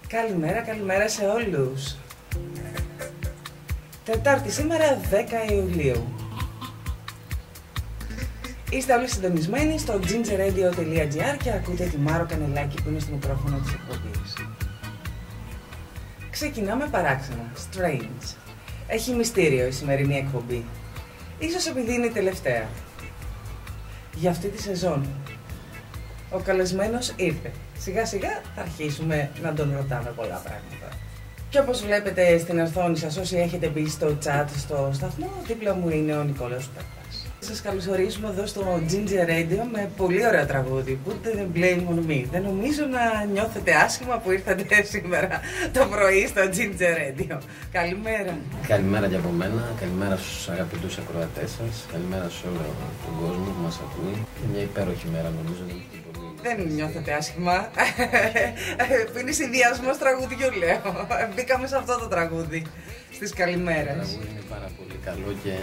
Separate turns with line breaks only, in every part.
Καλημέρα, καλημέρα σε όλους. Τετάρτη σήμερα, 10 Ιουλίου. Είστε όλοι συντονισμένοι στο gingerradio.gr και ακούτε τη Μάρο Κανελάκη που είναι στο μικρόφωνο της εκπομπής. Ξεκινάμε παράξενα, strange. Έχει μυστήριο η σημερινή εκπομπή. Ίσως επειδή είναι η τελευταία. Για αυτή τη σεζόν. Ο καλεσμένος ήρθε. Σιγά σιγά θα αρχίσουμε να τον ρωτάμε πολλά πράγματα. Και όπως βλέπετε στην οθόνη σας, όσοι έχετε μπει στο chat στο σταθμό, δίπλα μου είναι ο Νικόλαος Πέπας. Σας καλωσορίζουμε εδώ στο Ginger Radio με πολύ ωραίο τραγούδι, Put the blame on me. Δεν νομίζω να νιώθετε άσχημα που ήρθατε σήμερα το πρωί στο Ginger Radio. Καλημέρα.
Καλημέρα και από μένα, καλημέρα στους αγαπητούς ακροατές σας, καλημέρα σε όλο τον κόσμο που μας ακούει. Είναι μια υπέροχη μέρα νομίζω.
Δεν νιώθετε άσχημα. Είναι συνδυασμός τραγουδιού, λέω. Μπήκαμε σε αυτό το τραγούδι στις καλημέρες.
Το τραγούδι είναι πάρα πολύ καλό και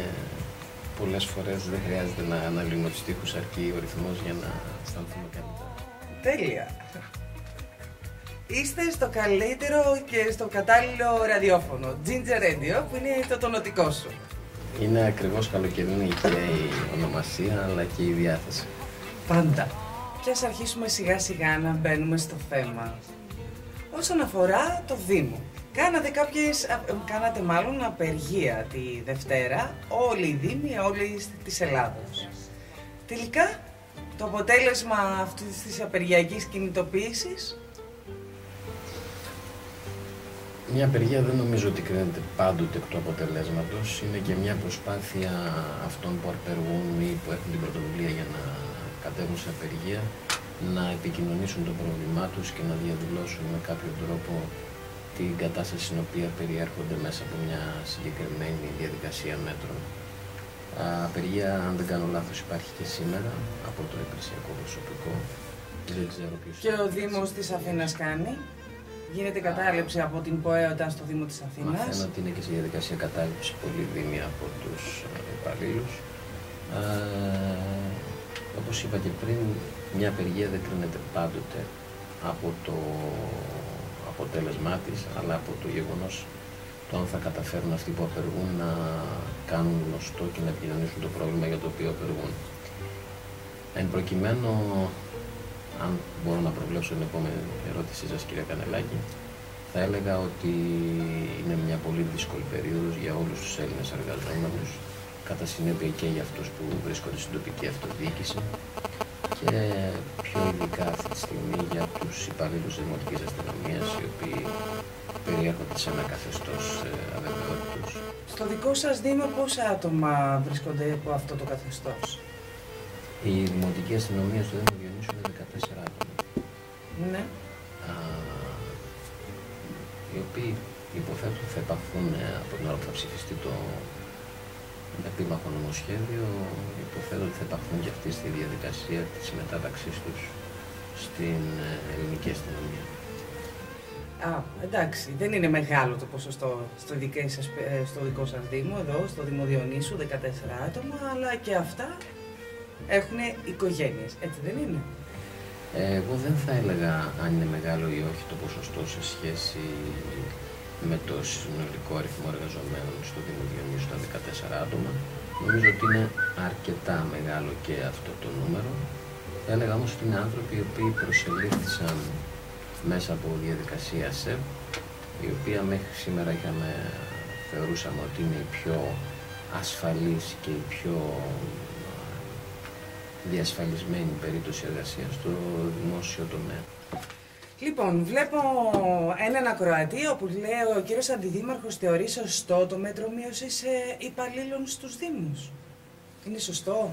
πολλές φορές δεν χρειάζεται να αναλύνω τους στίχους, αρκεί ο ρυθμός για να αισθανθούμε καλύτερα.
Τέλεια. Είστε στο καλύτερο και στο κατάλληλο ραδιόφωνο, Ginger Radio, που είναι το τονωτικό σου.
Είναι ακριβώς καλοκαιρινή και η ονομασία αλλά και η διάθεση.
Πάντα. Και ας αρχίσουμε σιγά σιγά να μπαίνουμε στο θέμα. Όσον αφορά το Δήμο. Κάνατε μάλλον απεργία τη Δευτέρα, όλοι οι Δήμοι, όλοι της Ελλάδος. Τελικά, το αποτέλεσμα αυτής της απεργιακής κινητοποίησης.
Μια απεργία δεν νομίζω ότι κρίνεται πάντοτε εκ του αποτελέσματος. Είναι και μια προσπάθεια αυτών που απεργούν ή που έχουν την πρωτοβουλία για να κατέβουν σε απεργία, να επικοινωνήσουν το πρόβλημά τους και να διαδηλώσουν με κάποιο τρόπο την κατάσταση στην οποία περιέρχονται μέσα από μια συγκεκριμένη διαδικασία μέτρων. Απεργία, αν δεν κάνω λάθος, υπάρχει και σήμερα από το υπηρεσιακό προσωπικό. Δεν ξέρω ποιος.
Και ο Δήμος της Αθήνας κάνει. Γίνεται κατάληψη από την ΠΟΕ όταν στο Δήμο της Αθήνας.
Μαθαίνω ότι είναι και σε διαδικασία κατάληψη πολλοί Δήμοι από τους υπαλλήλους. Όπως είπα και πριν, μια απεργία δεν κρίνεται πάντοτε από το αποτέλεσμά της, αλλά από το γεγονός το αν θα καταφέρουν αυτοί που απεργούν να κάνουν γνωστό και να επικοινωνήσουν το πρόβλημα για το οποίο απεργούν. Εν προκειμένου, αν μπορώ να προβλέψω την επόμενη ερώτησή σας, κύριε Κανελάκη, θα έλεγα ότι είναι μια πολύ δύσκολη περίοδος για όλους τους Έλληνες εργαζόμενους, κατά συνέπεια και για αυτούς που βρίσκονται στην τοπική αυτοδιοίκηση και πιο ειδικά αυτή τη στιγμή για τους υπαλλήλους δημοτικής αστυνομίας, οι οποίοι περιέρχονται σε ένα καθεστώς αβεβαιότητος.
Στο δικό σας Δήμο πόσα άτομα βρίσκονται από αυτό το καθεστώς?
Η δημοτική αστυνομία στο Δήμο Διονύσου είναι 14 άτομα.
Ναι.
Οι οποίοι υποθέτω θα επαχθούν από την ώρα που θα ψηφιστεί το επίμαχο νομοσχέδιο, υποθέτω ότι θα επαχθούν και αυτοί στη διαδικασία της μετάταξής τους στην ελληνική αστυνομία.
Εντάξει, δεν είναι μεγάλο το ποσοστό στο δικό σας Δήμο, εδώ, στο Δήμο Διονύσου, 14 άτομα, αλλά και αυτά έχουν οικογένειες, έτσι δεν είναι?
Εγώ δεν θα έλεγα αν είναι μεγάλο ή όχι το ποσοστό σε σχέση με το συνολικό αριθμό εργαζομένων στο Δήμο Διονύσου, τα 14 άτομα. Νομίζω ότι είναι αρκετά μεγάλο και αυτό το νούμερο. Θα έλεγα όμως ότι είναι άνθρωποι οι οποίοι προσελήφθησαν μέσα από διαδικασία ΣΕΠ, η οποία μέχρι σήμερα θεωρούσαμε ότι είναι η πιο ασφαλής και η πιο διασφαλισμένη περίπτωση εργασίας στο δημόσιο τομέα.
Λοιπόν, βλέπω έναν ακροατή όπου λέει ο κύριος Αντιδήμαρχος θεωρεί σωστό το μέτρο μείωσης υπαλλήλων στους Δήμους. Είναι σωστό?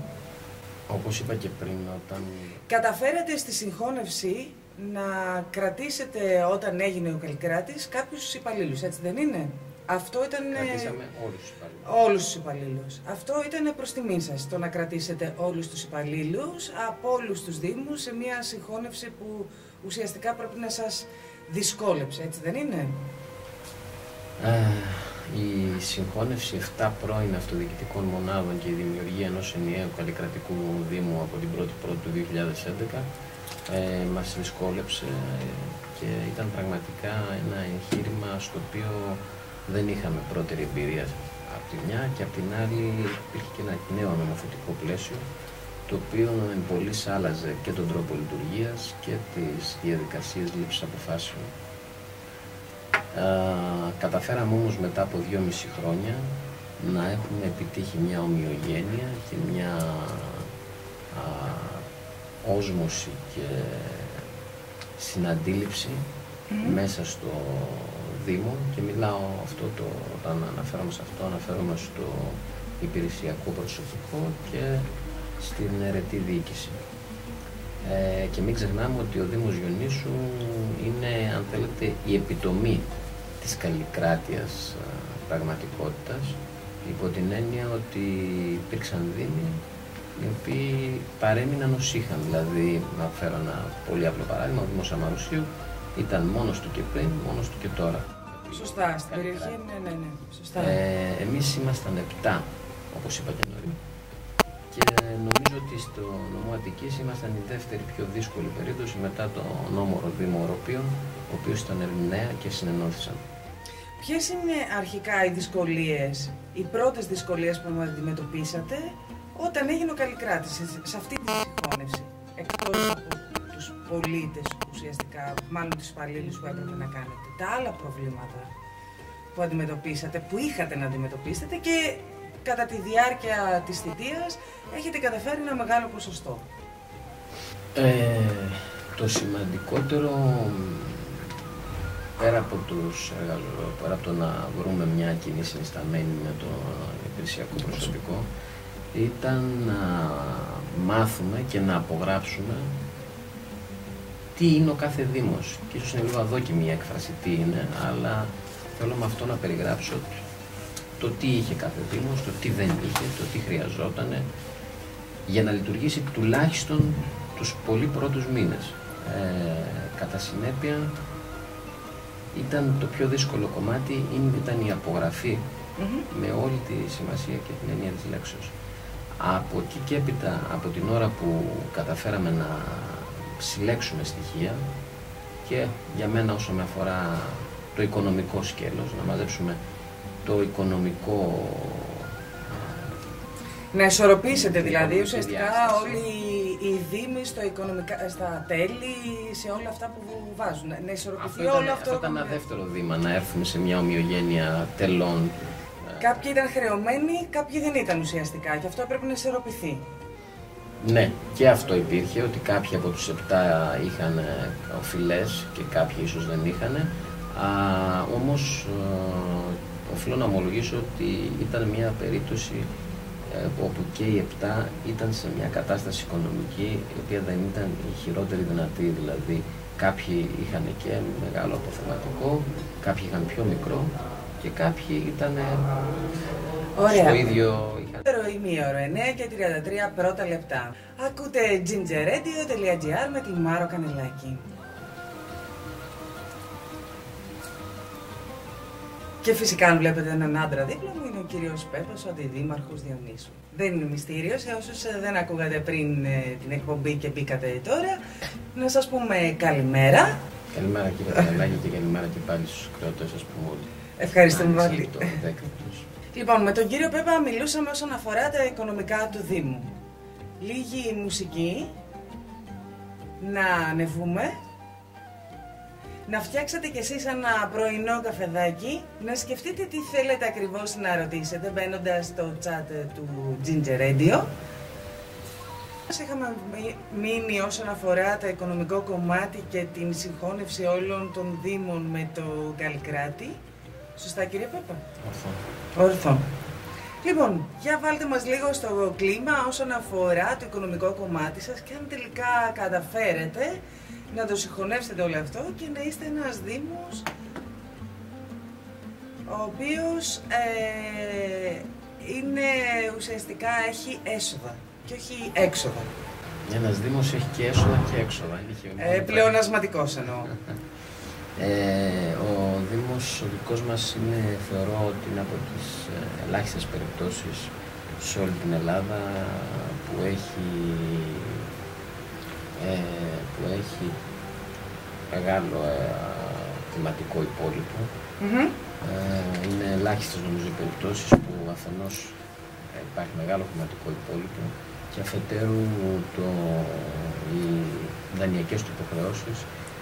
Όπως είπα και πριν, όταν
καταφέρατε στη συγχώνευση να κρατήσετε όταν έγινε ο Καλλικράτης κάποιους υπαλλήλους, έτσι δεν είναι? Αυτό ήταν.
Κρατήσαμε όλους τους υπαλλήλους.
Όλους τους υπαλλήλους. Αυτό ήταν προς τιμή σας, το να κρατήσετε όλους τους υπαλλήλους από όλους τους Δήμους σε μια συγχώνευση που ουσιαστικά πρέπει να σας δυσκόλεψε, έτσι δεν είναι?
Η συγχώνευση 7 πρώην αυτοδιοικητικών μονάδων και η δημιουργία ενός ενιαίου καλλικρατικού Δήμου από την 1η Πρώτη του 2011 Μας δυσκόλεψε και ήταν πραγματικά ένα εγχείρημα στο οποίο δεν είχαμε πρώτερη εμπειρία από τη μια, και από την άλλη υπήρχε και ένα νέο νομοθετικό πλαίσιο, το οποίο εν πολλοίς άλλαζε και τον τρόπο λειτουργίας και τις διαδικασίες λήψης αποφάσεων. Καταφέραμε όμως μετά από 2,5 χρόνια να έχουμε επιτύχει μια ομοιογένεια και μια όσμωση και συναντήληψη μέσα στο Δήμο, και μιλάω όταν αναφέρομαι σε αυτό, αναφέρομαι στο υπηρεσιακό προσωπικό και στην αιρετή διοίκηση. Και μην ξεχνάμε ότι ο Δήμος Διονύσου είναι, αν θέλετε, η επιτομή της καλλικράτειας πραγματικότητας, υπό την έννοια ότι υπήρξαν δήμοι οι οποίοι παρέμειναν ως είχαν. Δηλαδή, να φέρω ένα πολύ απλό παράδειγμα, ο Δήμος Αμαρουσίου ήταν μόνος του και πριν, μόνος του και τώρα.
Σωστά, στην περιοχή, ναι. Σωστά.
Εμείς ήμασταν 7, όπως είπα και νωρίτερα. Και νομίζω ότι στο νομό Αττικής ήμασταν η δεύτερη πιο δύσκολη περίπτωση μετά το νόμο Δήμο Οροπείων, ο οποίος ήταν νέα και συνενώθησαν.
Ποιες είναι αρχικά οι δυσκολίες, οι πρώτες δυσκολίες που αντιμετωπίσατε όταν έγινε ο Καλλικράτης σε αυτή τη συγχώνευση, εκτός από τους πολίτες ουσιαστικά, μάλλον τους υπαλλήλους που έπρεπε να κάνετε, τα άλλα προβλήματα που αντιμετωπίσατε, που είχατε να αντιμετωπίσετε και κατά τη διάρκεια της θητείας έχετε καταφέρει ένα μεγάλο ποσοστό?
Το σημαντικότερο, πέρα από το να βρούμε μια κοινή συνισταμένη με το υπηρεσιακό προσωπικό, ήταν να μάθουμε και να απογράψουμε τι είναι ο κάθε Δήμος. Και ίσως είναι λίγο αδόκιμη η έκφραση τι είναι, αλλά θέλω με αυτό να περιγράψω το τι είχε κάθε Δήμος, το τι δεν είχε, το τι χρειαζόταν για να λειτουργήσει τουλάχιστον τους πολύ πρώτους μήνες. Κατά συνέπεια, ήταν το πιο δύσκολο κομμάτι, ήταν η απογραφή με όλη τη σημασία και την έννοια της λέξεως. Από εκεί και έπειτα, από την ώρα που καταφέραμε να συλλέξουμε στοιχεία, και για μένα όσο με αφορά το οικονομικό σκέλος, να μαζέψουμε το οικονομικό...
Να ισορροπήσετε δηλαδή ουσιαστικά όλοι οι δήμοι στα τέλη, σε όλα αυτά που βάζουν. Να ισορροπηθεί όλο αυτό.
Αυτό ήταν ένα δεύτερο βήμα, να έρθουμε σε μια ομοιογένεια τελών.
Κάποιοι ήταν χρεωμένοι, κάποιοι δεν ήταν ουσιαστικά, και αυτό έπρεπε να ισορροπηθεί.
Ναι, και αυτό υπήρχε, ότι κάποιοι από τους 7 είχαν οφειλές και κάποιοι ίσως δεν είχαν. Όμως οφείλω να ομολογήσω ότι ήταν μια περίπτωση όπου και οι 7 ήταν σε μια κατάσταση οικονομική η οποία δεν ήταν η χειρότερη δυνατή. Δηλαδή κάποιοι είχαν και μεγάλο αποθεματικό, κάποιοι είχαν πιο μικρό και κάποιοι ήταν στο ίδιο...
Ημίωρο 9 και 33 πρώτα λεπτά. Ακούτε gingerradio.gr με τη Μάρο Κανελάκη. Και φυσικά, αν βλέπετε έναν άντρα δίπλα μου, είναι ο κύριος Πέπας, ο αντιδήμαρχος Διονύσου. Δεν είναι μυστήριο, σε όσους δεν ακούγατε πριν την εκπομπή και μπήκατε τώρα, να σας πούμε καλημέρα.
Καλημέρα κύριε Κανελάκη και καλημέρα και πάλι στους κρεωτές σας που όλοι.
Ευχαριστούμε πολύ. Λοιπόν, με τον κύριο Πέπα μιλούσαμε όσον αφορά τα οικονομικά του Δήμου. Λίγη μουσική, να ανεβούμε, να φτιάξετε κι εσείς ένα πρωινό καφεδάκι, να σκεφτείτε τι θέλετε ακριβώς να ρωτήσετε μπαίνοντας στο chat του Ginger Radio. Είχαμε μείνει όσον αφορά το οικονομικό κομμάτι και την συγχώνευση όλων των Δήμων με το Καλλικράτη. Σωστά κύριε Πέπα? Ορθό. Λοιπόν, για βάλτε μας λίγο στο κλίμα όσον αφορά το οικονομικό κομμάτι σας και αν τελικά καταφέρετε να το συγχωνεύσετε όλο αυτό και να είστε ένας Δήμος ο οποίος είναι ουσιαστικά έχει έσοδα και όχι έξοδα.
Ένας Δήμος έχει και έσοδα και έξοδα.
Πλεονασματικός εννοώ.
Ο Δήμος ο δικός μας είναι, θεωρώ ότι είναι από τις ελάχιστες περιπτώσεις σε όλη την Ελλάδα που έχει μεγάλο θεματικό υπόλοιπο. Είναι ελάχιστες νομίζω οι περιπτώσεις που αφενός υπάρχει μεγάλο θεματικό υπόλοιπο και αφετέρου οι δανειακές του υποχρεώσεις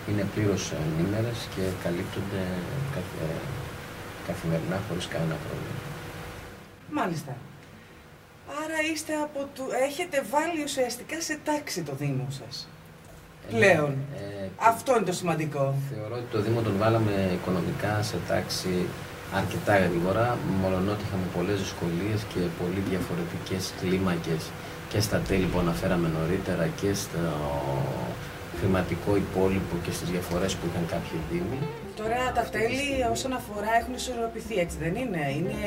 είναι πλήρως ενήμερες και καλύπτονται καθημερινά χωρίς κανένα πρόβλημα.
Μάλιστα. Άρα έχετε βάλει ουσιαστικά σε τάξη το Δήμο σας. Πλέον. Αυτό είναι το σημαντικό.
Θεωρώ ότι το Δήμο τον βάλαμε οικονομικά σε τάξη αρκετά γρήγορα, μολονότι είχαμε πολλές δυσκολίες και πολύ διαφορετικές κλίμακες και στα τέλη που αναφέραμε νωρίτερα και στο χρηματικό υπόλοιπο και στις διαφορές που είχαν κάποιοι δήμοι.
Τώρα τα τέλη όσον αφορά έχουν ισορροπηθεί, έτσι δεν είναι? Είναι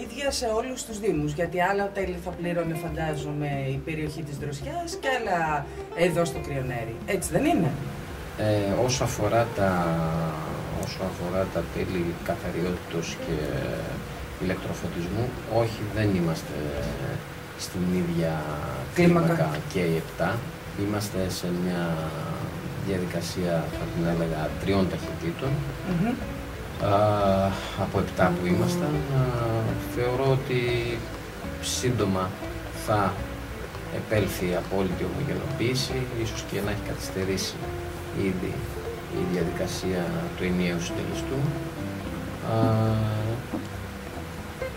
ίδια σε όλους τους δήμους, γιατί άλλα τέλη θα πλήρωνε φαντάζομαι η περιοχή της Δροσιάς και άλλα εδώ στο Κριονέρι, έτσι δεν είναι?
Όσο αφορά τα τέλη καθαριότητος και ηλεκτροφωτισμού, όχι, δεν είμαστε στην ίδια κλίμακα και οι 7. Είμαστε σε μια διαδικασία, θα την έλεγα, 3 ταχυτήτων. Από 7 που ήμασταν. Θεωρώ ότι σύντομα θα επέλθει η απόλυτη ομογενοποίηση, ίσως και να έχει καθυστερήσει ήδη η διαδικασία του ενιαίου συντελεστού.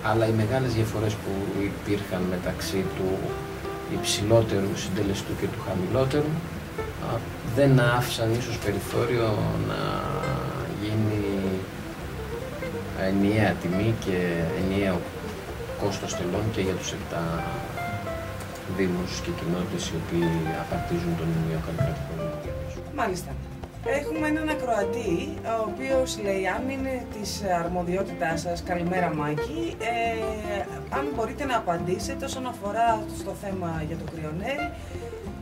Αλλά οι μεγάλες διαφορές που υπήρχαν μεταξύ του υψηλότερου συντελεστού και του χαμηλότερου δεν άφησαν ίσως περιθώριο να γίνει ενιαία τιμή και ενιαίο κόστος τελών και για τους 7 δήμους και κοινότητες οι οποίοι απαρτίζουν τον ενιαίο καλλικρατικό δήμο.
Μάλιστα. Έχουμε έναν ακροατή, ο οποίος λέει, αν είναι της αρμοδιότητάς σας, καλημέρα Μάκη, αν μπορείτε να απαντήσετε όσον αφορά στο θέμα για το Κριονέρι,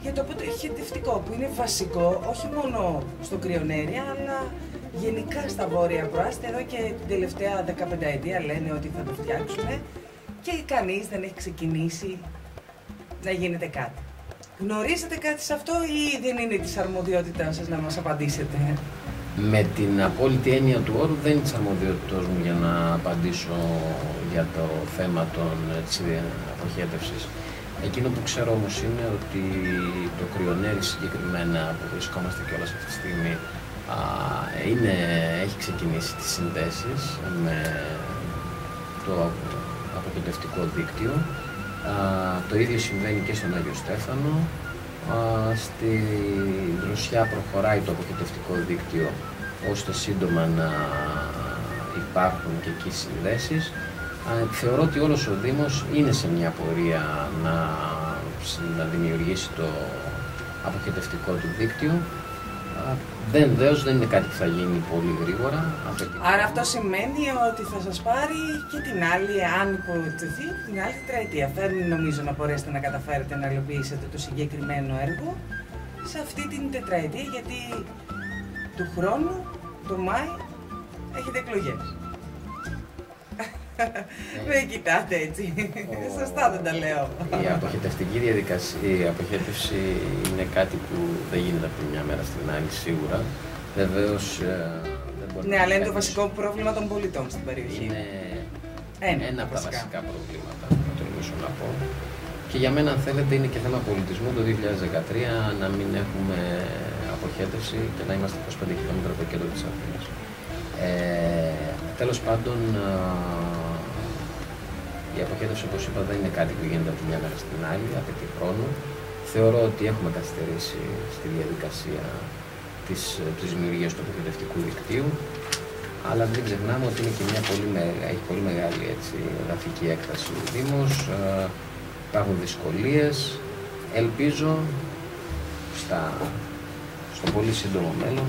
για το αποχετευτικό που είναι βασικό, όχι μόνο στο Κριονέρι, αλλά γενικά στα βόρεια προάστια. Εδώ και την τελευταία 15 ετία λένε ότι θα το φτιάξουν και κανείς δεν έχει ξεκινήσει να γίνεται κάτι. Γνωρίζετε κάτι σε αυτό ή δεν είναι της αρμοδιότητάς σας να μας απαντήσετε?
Με την απόλυτη έννοια του όρου δεν είναι της αρμοδιότητάς μου για να απαντήσω για το θέμα της αποχέτευσης. Εκείνο που ξέρω όμως είναι ότι το Κριονέρι συγκεκριμένα που βρισκόμαστε κιόλας αυτή τη στιγμή έχει ξεκινήσει τις συνδέσεις με το αποχετευτικό δίκτυο. Το ίδιο συμβαίνει και στον Άγιο Στέφανο. Στη Δροσιά προχωράει το αποχετευτικό δίκτυο ώστε σύντομα να υπάρχουν και εκεί συνδέσεις. Θεωρώ ότι όλος ο Δήμος είναι σε μια πορεία να δημιουργήσει το αποχετευτικό του δίκτυο. Δεν είναι κάτι που θα γίνει πολύ γρήγορα.
Άρα αυτό σημαίνει ότι θα σας πάρει και την άλλη, αν υποτεθεί, την άλλη τετραετία. Δεν νομίζω να μπορέσετε να καταφέρετε να υλοποιήσετε το συγκεκριμένο έργο σε αυτή την τετραετία, γιατί του χρόνου, το Μάη, έχετε εκλογές. Με κοιτάτε έτσι. Σωστά δεν τα λέω.
Η αποχετευτική διαδικασία, η αποχέτευση είναι κάτι που δεν γίνεται από τη μια μέρα στην άλλη σίγουρα. Βεβαίως δεν μπορεί.
Ναι, αλλά είναι το βασικό πρόβλημα των πολιτών στην περιοχή.
Είναι ένα από τα βασικά προβλήματα, να τολμήσω να πω. Και για μένα, αν θέλετε, είναι και θέμα πολιτισμού το 2013 να μην έχουμε αποχέτευση και να είμαστε 25 χιλιόμετρα από το κέντρο της Αθήνας. Τέλος πάντων, η αποχέτευση, όπως είπα, δεν είναι κάτι που γίνεται από τη μια μέρα στην άλλη, απαιτεί χρόνο. Θεωρώ ότι έχουμε καθυστερήσει στη διαδικασία της δημιουργίας του αποχετευτικού δικτύου, αλλά δεν ξεχνάμε ότι είναι και έχει πολύ μεγάλη εδαφική έκταση ο Δήμος, υπάρχουν δυσκολίες. Ελπίζω στο πολύ σύντομο μέλλον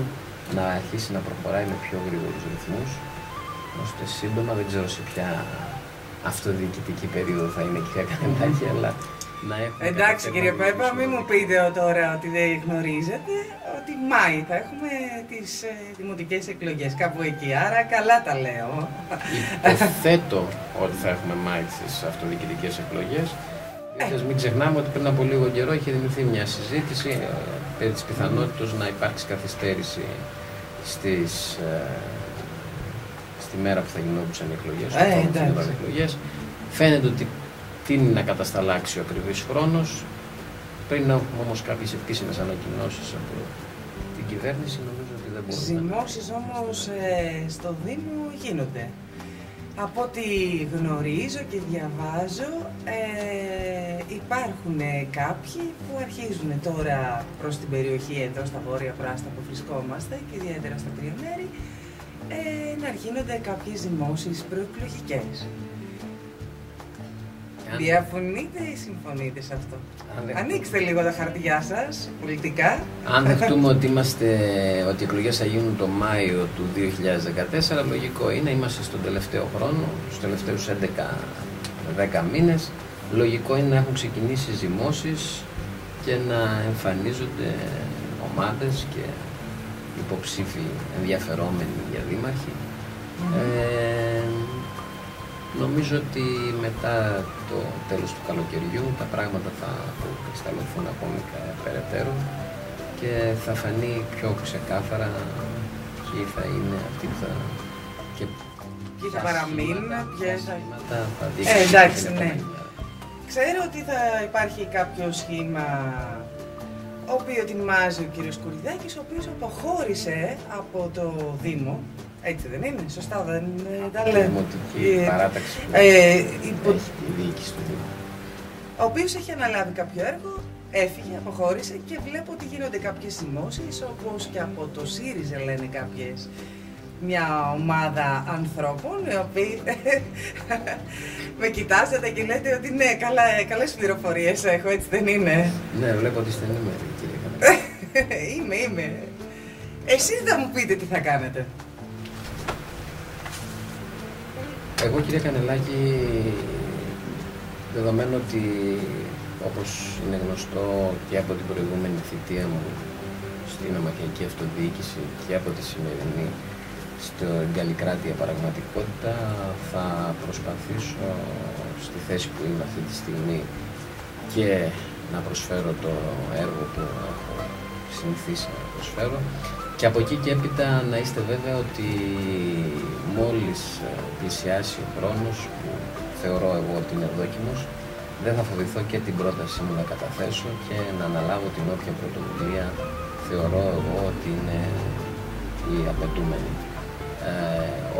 να αρχίσει να προχωράει με πιο γρήγορους ρυθμούς, ώστε σύντομα, δεν ξέρω σε ποια αυτοδιοικητική περίοδο θα είναι, κυρία Κανελάκη, αλλά να έχουμε...
Εντάξει κύριε Πέπα, μην μου πείτε τώρα ότι δεν γνωρίζετε, ότι Μάη θα έχουμε τις δημοτικές εκλογές, κάπου εκεί, άρα καλά τα λέω.
Υποθέτω ότι θα έχουμε Μάη τις αυτοδιοικητικές εκλογές. Μην ξεχνάμε ότι πριν από λίγο καιρό είχε δημιουργηθεί μια συζήτηση περί της πιθανότητας να υπάρξει καθυστέρηση στη μέρα που θα γινόντουσαν οι εκλογές. Φαίνεται ότι τείνει να κατασταλάξει ο ακριβής χρόνος. Πριν έχουμε όμως κάποιες επίσημες ανακοινώσεις από την κυβέρνηση, νομίζω ότι δεν μπορούμε.
Ζυμώσεις όμως στο Δήμο γίνονται. Από ό,τι γνωρίζω και διαβάζω, υπάρχουν κάποιοι που αρχίζουν τώρα προς την περιοχή εδώ στα βόρεια Πράστα που βρισκόμαστε και ιδιαίτερα στα τρία μέρη, να γίνονται κάποιες ζυμώσεις προεκλογικές. Διαφωνείτε ή συμφωνείτε σε αυτό? Ανοίξτε λίγο τα χαρτιά σας, πολιτικά.
Αν δεχτούμε ότι οι εκλογές θα γίνουν το Μάιο του 2014, λογικό είναι, είμαστε στον τελευταίο χρόνο, στους τελευταίους 11-10 μήνες, λογικό είναι να έχουν ξεκινήσει ζυμώσεις και να εμφανίζονται ομάδες και υποψήφοι ενδιαφερόμενοι για δήμαρχοι. Νομίζω ότι μετά το τέλος του καλοκαιριού τα πράγματα θα κρυσταλλωθούν ακόμη περαιτέρω και θα φανεί πιο ξεκάθαρα ποιοι θα είναι αυτοί που θα...
Ποιοι θα παραμείνουν, ποιες
θα δείξουν.
Εντάξει, ναι. Ξέρω ότι θα υπάρχει κάποιο σχήμα ο οποίο ετοιμάζει ο κύριος Κουριδάκης, ο οποίος αποχώρησε από το Δήμο. Έτσι δεν είναι, σωστά δεν τα λέω.
Δημοτική παράταξη που
έχει
τη διοίκηση του Δήμου.
Ο οποίος έχει αναλάβει κάποιο έργο, έφυγε, αποχώρησε και βλέπω ότι γίνονται κάποιες ζυμώσεις, όπως και από το ΣΥΡΙΖΑ λένε κάποιες, μια ομάδα ανθρώπων, οι οποίοι με κοιτάζετε και λέτε ότι ναι, καλές πληροφορίες έχω, έτσι δεν είναι?
Ναι, βλέπω ότι είστε ενήμεροι, κύριε Κανελάκη.
Είμαι. Εσείς θα μου πείτε τι θα κάνετε.
Εγώ, κύριε Κανελάκη, δεδομένου ότι, όπως είναι γνωστό και από την προηγούμενη θητεία μου στην Ομαχιακή Αυτοδιοίκηση και από τη σημερινή στην καλλικράτεια πραγματικότητα, θα προσπαθήσω στη θέση που είμαι αυτή τη στιγμή και να προσφέρω το έργο που έχω συνηθίσει να προσφέρω, και από εκεί και έπειτα να είστε βέβαια ότι μόλις πλησιάσει ο χρόνος που θεωρώ εγώ ότι είναι δόκιμος, δεν θα φοβηθώ και την πρότασή μου να καταθέσω και να αναλάβω την όποια πρωτοβουλία θεωρώ εγώ ότι είναι η απαιτούμενη.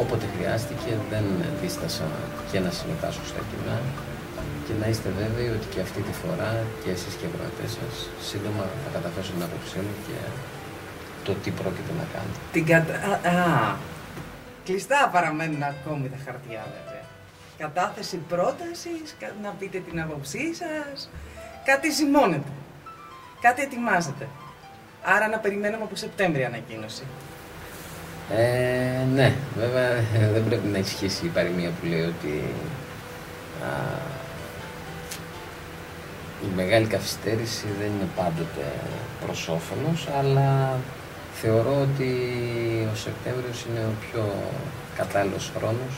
Όποτε χρειάστηκε δεν δίστασα και να συμμετάσχω στα κοινά και να είστε βέβαιοι ότι και αυτή τη φορά και εσείς και οι ακροατές σας σύντομα θα καταθέσω την άποψή μου και το τι πρόκειται να κάνω.
Κλειστά παραμένουν ακόμη τα χαρτιά βέβαια. Κατάθεση πρότασης, να πείτε την άποψή σας, κάτι ζυμώνεται, κάτι ετοιμάζεται. Άρα να περιμένουμε από Σεπτέμβρη ανακοίνωση.
Ναι, βέβαια δεν πρέπει να ισχύσει η παροιμία που λέει ότι η μεγάλη καθυστέρηση δεν είναι πάντοτε προς όφελος, αλλά θεωρώ ότι ο Σεπτέμβριος είναι ο πιο κατάλληλος χρόνος.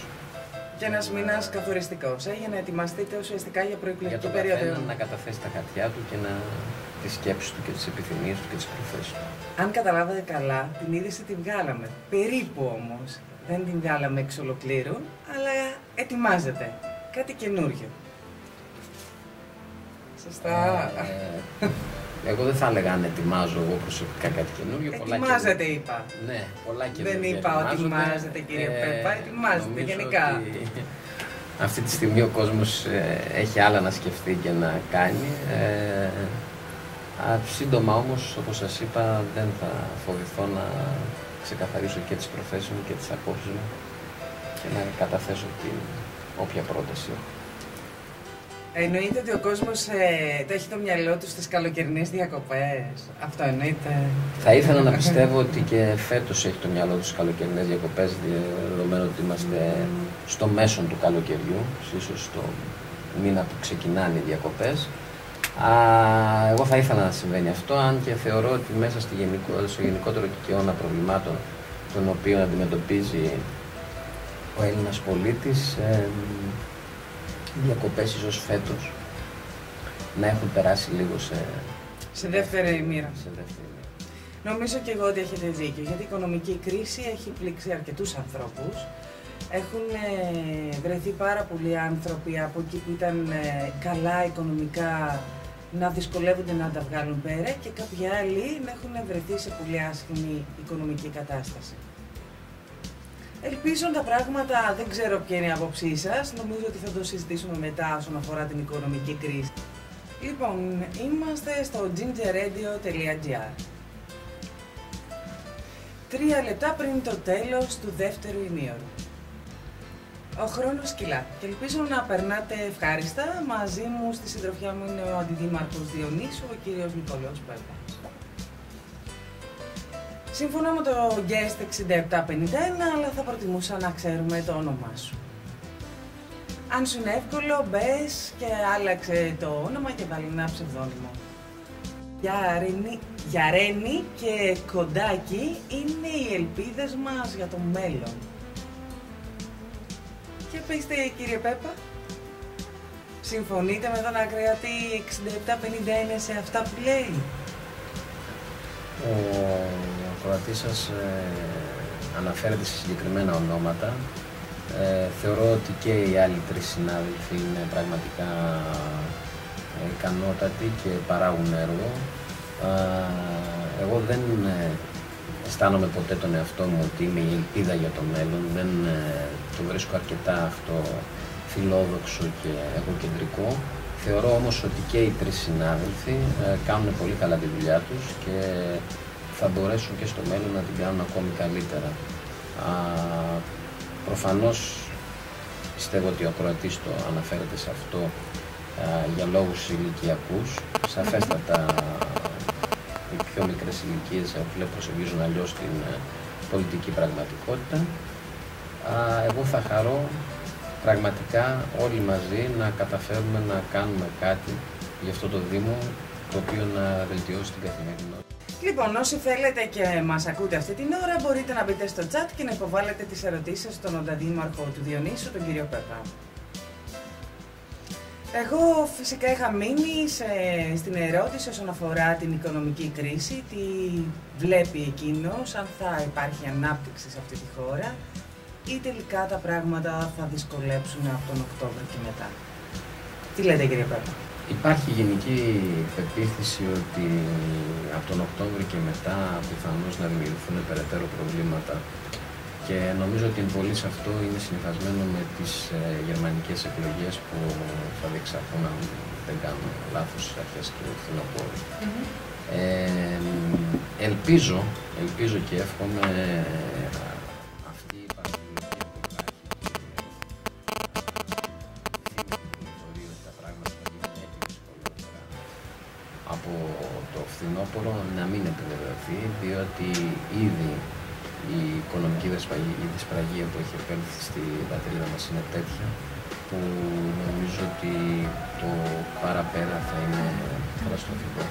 Και ένας μήνας καθοριστικός, για να ετοιμαστείτε ουσιαστικά για προεκλογική περίοδο.
Για το να καταθέσει τα χαρτιά του και τις σκέψεις του και τις επιθυμίες του και τις προθέσεις του.
Αν καταλάβατε καλά, την είδηση τη βγάλαμε. Περίπου όμως. Δεν την βγάλαμε εξ ολοκλήρου, αλλά ετοιμάζεται. Κάτι καινούριο. Σωστά.
Εγώ δεν θα έλεγα αν ετοιμάζω εγώ προσωπικά κάτι καινούριο.
Ετοιμάζεται είπα.
Ναι, πολλά καινούργια.
Δεν είπα ότι ετοιμάζεται κύριε Πέπα, ετοιμάζεται γενικά.
Αυτή τη στιγμή ο κόσμος έχει άλλα να σκεφτεί και να κάνει. Σύντομα όμως, όπως σας είπα, δεν θα φοβηθώ να ξεκαθαρίσω και τις προθέσεις μου και τις απόψεις μου και να καταθέσω όποια πρόταση έχω.
Εννοείται ότι ο κόσμος το έχει το μυαλό του στις καλοκαιρινές διακοπές. Αυτό εννοείται.
Θα ήθελα να πιστεύω ότι και φέτος έχει το μυαλό του στις καλοκαιρινές διακοπές, δεδομένου ότι είμαστε στο μέσον του καλοκαιριού, ίσως στο μήνα που ξεκινάνε οι διακοπές. Εγώ θα ήθελα να συμβαίνει αυτό, αν και θεωρώ ότι μέσα στο γενικότερο κυκαιώνα προβλημάτων των οποίων αντιμετωπίζει ο Έλληνας πολίτης, οι διακοπές ίσως φέτος να έχουν περάσει λίγο
σε δεύτερη μοίρα.
Σε δεύτερη μοίρα.
Νομίζω και εγώ ότι έχετε δίκιο, γιατί η οικονομική κρίση έχει πλήξει αρκετούς ανθρώπους. Έχουν βρεθεί πάρα πολλοί άνθρωποι από εκεί που ήταν καλά οικονομικά να δυσκολεύονται να τα βγάλουν πέρα και κάποιοι άλλοι να έχουν βρεθεί σε πολύ άσχημη οικονομική κατάσταση. Ελπίζω τα πράγματα, δεν ξέρω ποια είναι η άποψή σας, νομίζω ότι θα το συζητήσουμε μετά όσον αφορά την οικονομική κρίση. Λοιπόν, είμαστε στο gingerradio.gr. 3 λεπτά πριν το τέλος του δεύτερου ημίωρου. Ο χρόνος κυλά και ελπίζω να περνάτε ευχάριστα. Μαζί μου στη συντροφιά μου είναι ο Αντιδήμαρχος Διονύσου, ο κύριος Νικόλαος Πέπας. Σύμφωνα με το Guest 6751, αλλά θα προτιμούσα να ξέρουμε το όνομά σου. Αν σου είναι εύκολο, μπες και άλλαξε το όνομα και βάλει ένα ψευδόνυμο. Γιαρένη και Κοντάκι είναι οι ελπίδες μας για το μέλλον. Και πείστε, κύριε Πέπα, συμφωνείτε με τον ακροατή 6751 σε αυτά που λέει?
Ο ακροατής σας αναφέρεται σε συγκεκριμένα ονόματα. Θεωρώ ότι και οι άλλοι 3 συνάδελφοι είναι πραγματικά ικανότατοι και παράγουν έργο. Εγώ δεν αισθάνομαι ποτέ τον εαυτό μου ότι είμαι η ελπίδα για το μέλλον. Δεν το βρίσκω αρκετά αυτό φιλόδοξο και εγωκεντρικό. Θεωρώ όμως ότι και οι 3 συνάδελφοι κάνουν πολύ καλά τη δουλειά τους και θα μπορέσουν και στο μέλλον να την κάνουν ακόμη καλύτερα. Προφανώς πιστεύω ότι ο ακροατής το αναφέρεται σε αυτό για λόγους ηλικιακούς. Σαφέστατα οι πιο μικρές ηλικίες προσεγγίζουν αλλιώς την πολιτική πραγματικότητα. Εγώ θα χαρώ πραγματικά όλοι μαζί να καταφέρουμε να κάνουμε κάτι για αυτό το Δήμο, το οποίο να βελτιώσει την καθημερινότητα.
Λοιπόν, όσοι θέλετε και μας ακούτε αυτή την ώρα, μπορείτε να μπείτε στο chat και να υποβάλλετε τις ερωτήσεις στον Ανταδήμαρχο του Διονύσου, τον κύριο Πέπα. Εγώ φυσικά είχα μείνει στην ερώτηση όσον αφορά την οικονομική κρίση, τι βλέπει εκείνος, αν θα υπάρχει ανάπτυξη σε αυτή τη χώρα ή τελικά τα πράγματα θα δυσκολέψουν από τον Οκτώβριο και μετά. Τι λέτε, κύριε Πέπα?
Υπάρχει γενική πεποίθηση ότι από τον Οκτώβριο και μετά πιθανώς να δημιουργηθούν περαιτέρω προβλήματα και νομίζω ότι εν πολύ σε αυτό είναι συνυφασμένο με τις γερμανικές εκλογές που θα διεξαχθούν, αν δεν κάνω λάθος, στις αρχές του φθινοπόρου. Ελπίζω και εύχομαι αυτή η παραγωγική που υπάρχει ότι τα πράγματα θα γίνουν έτσι δυσκολότερα από το φθινόπωρο να μην επιβεβαιωθεί, διότι ήδη η οικονομική δυσπραγία που έχει επέλθει στη πατρίδα μας είναι τέτοια που νομίζω ότι το παραπέρα θα είναι καταστροφικό.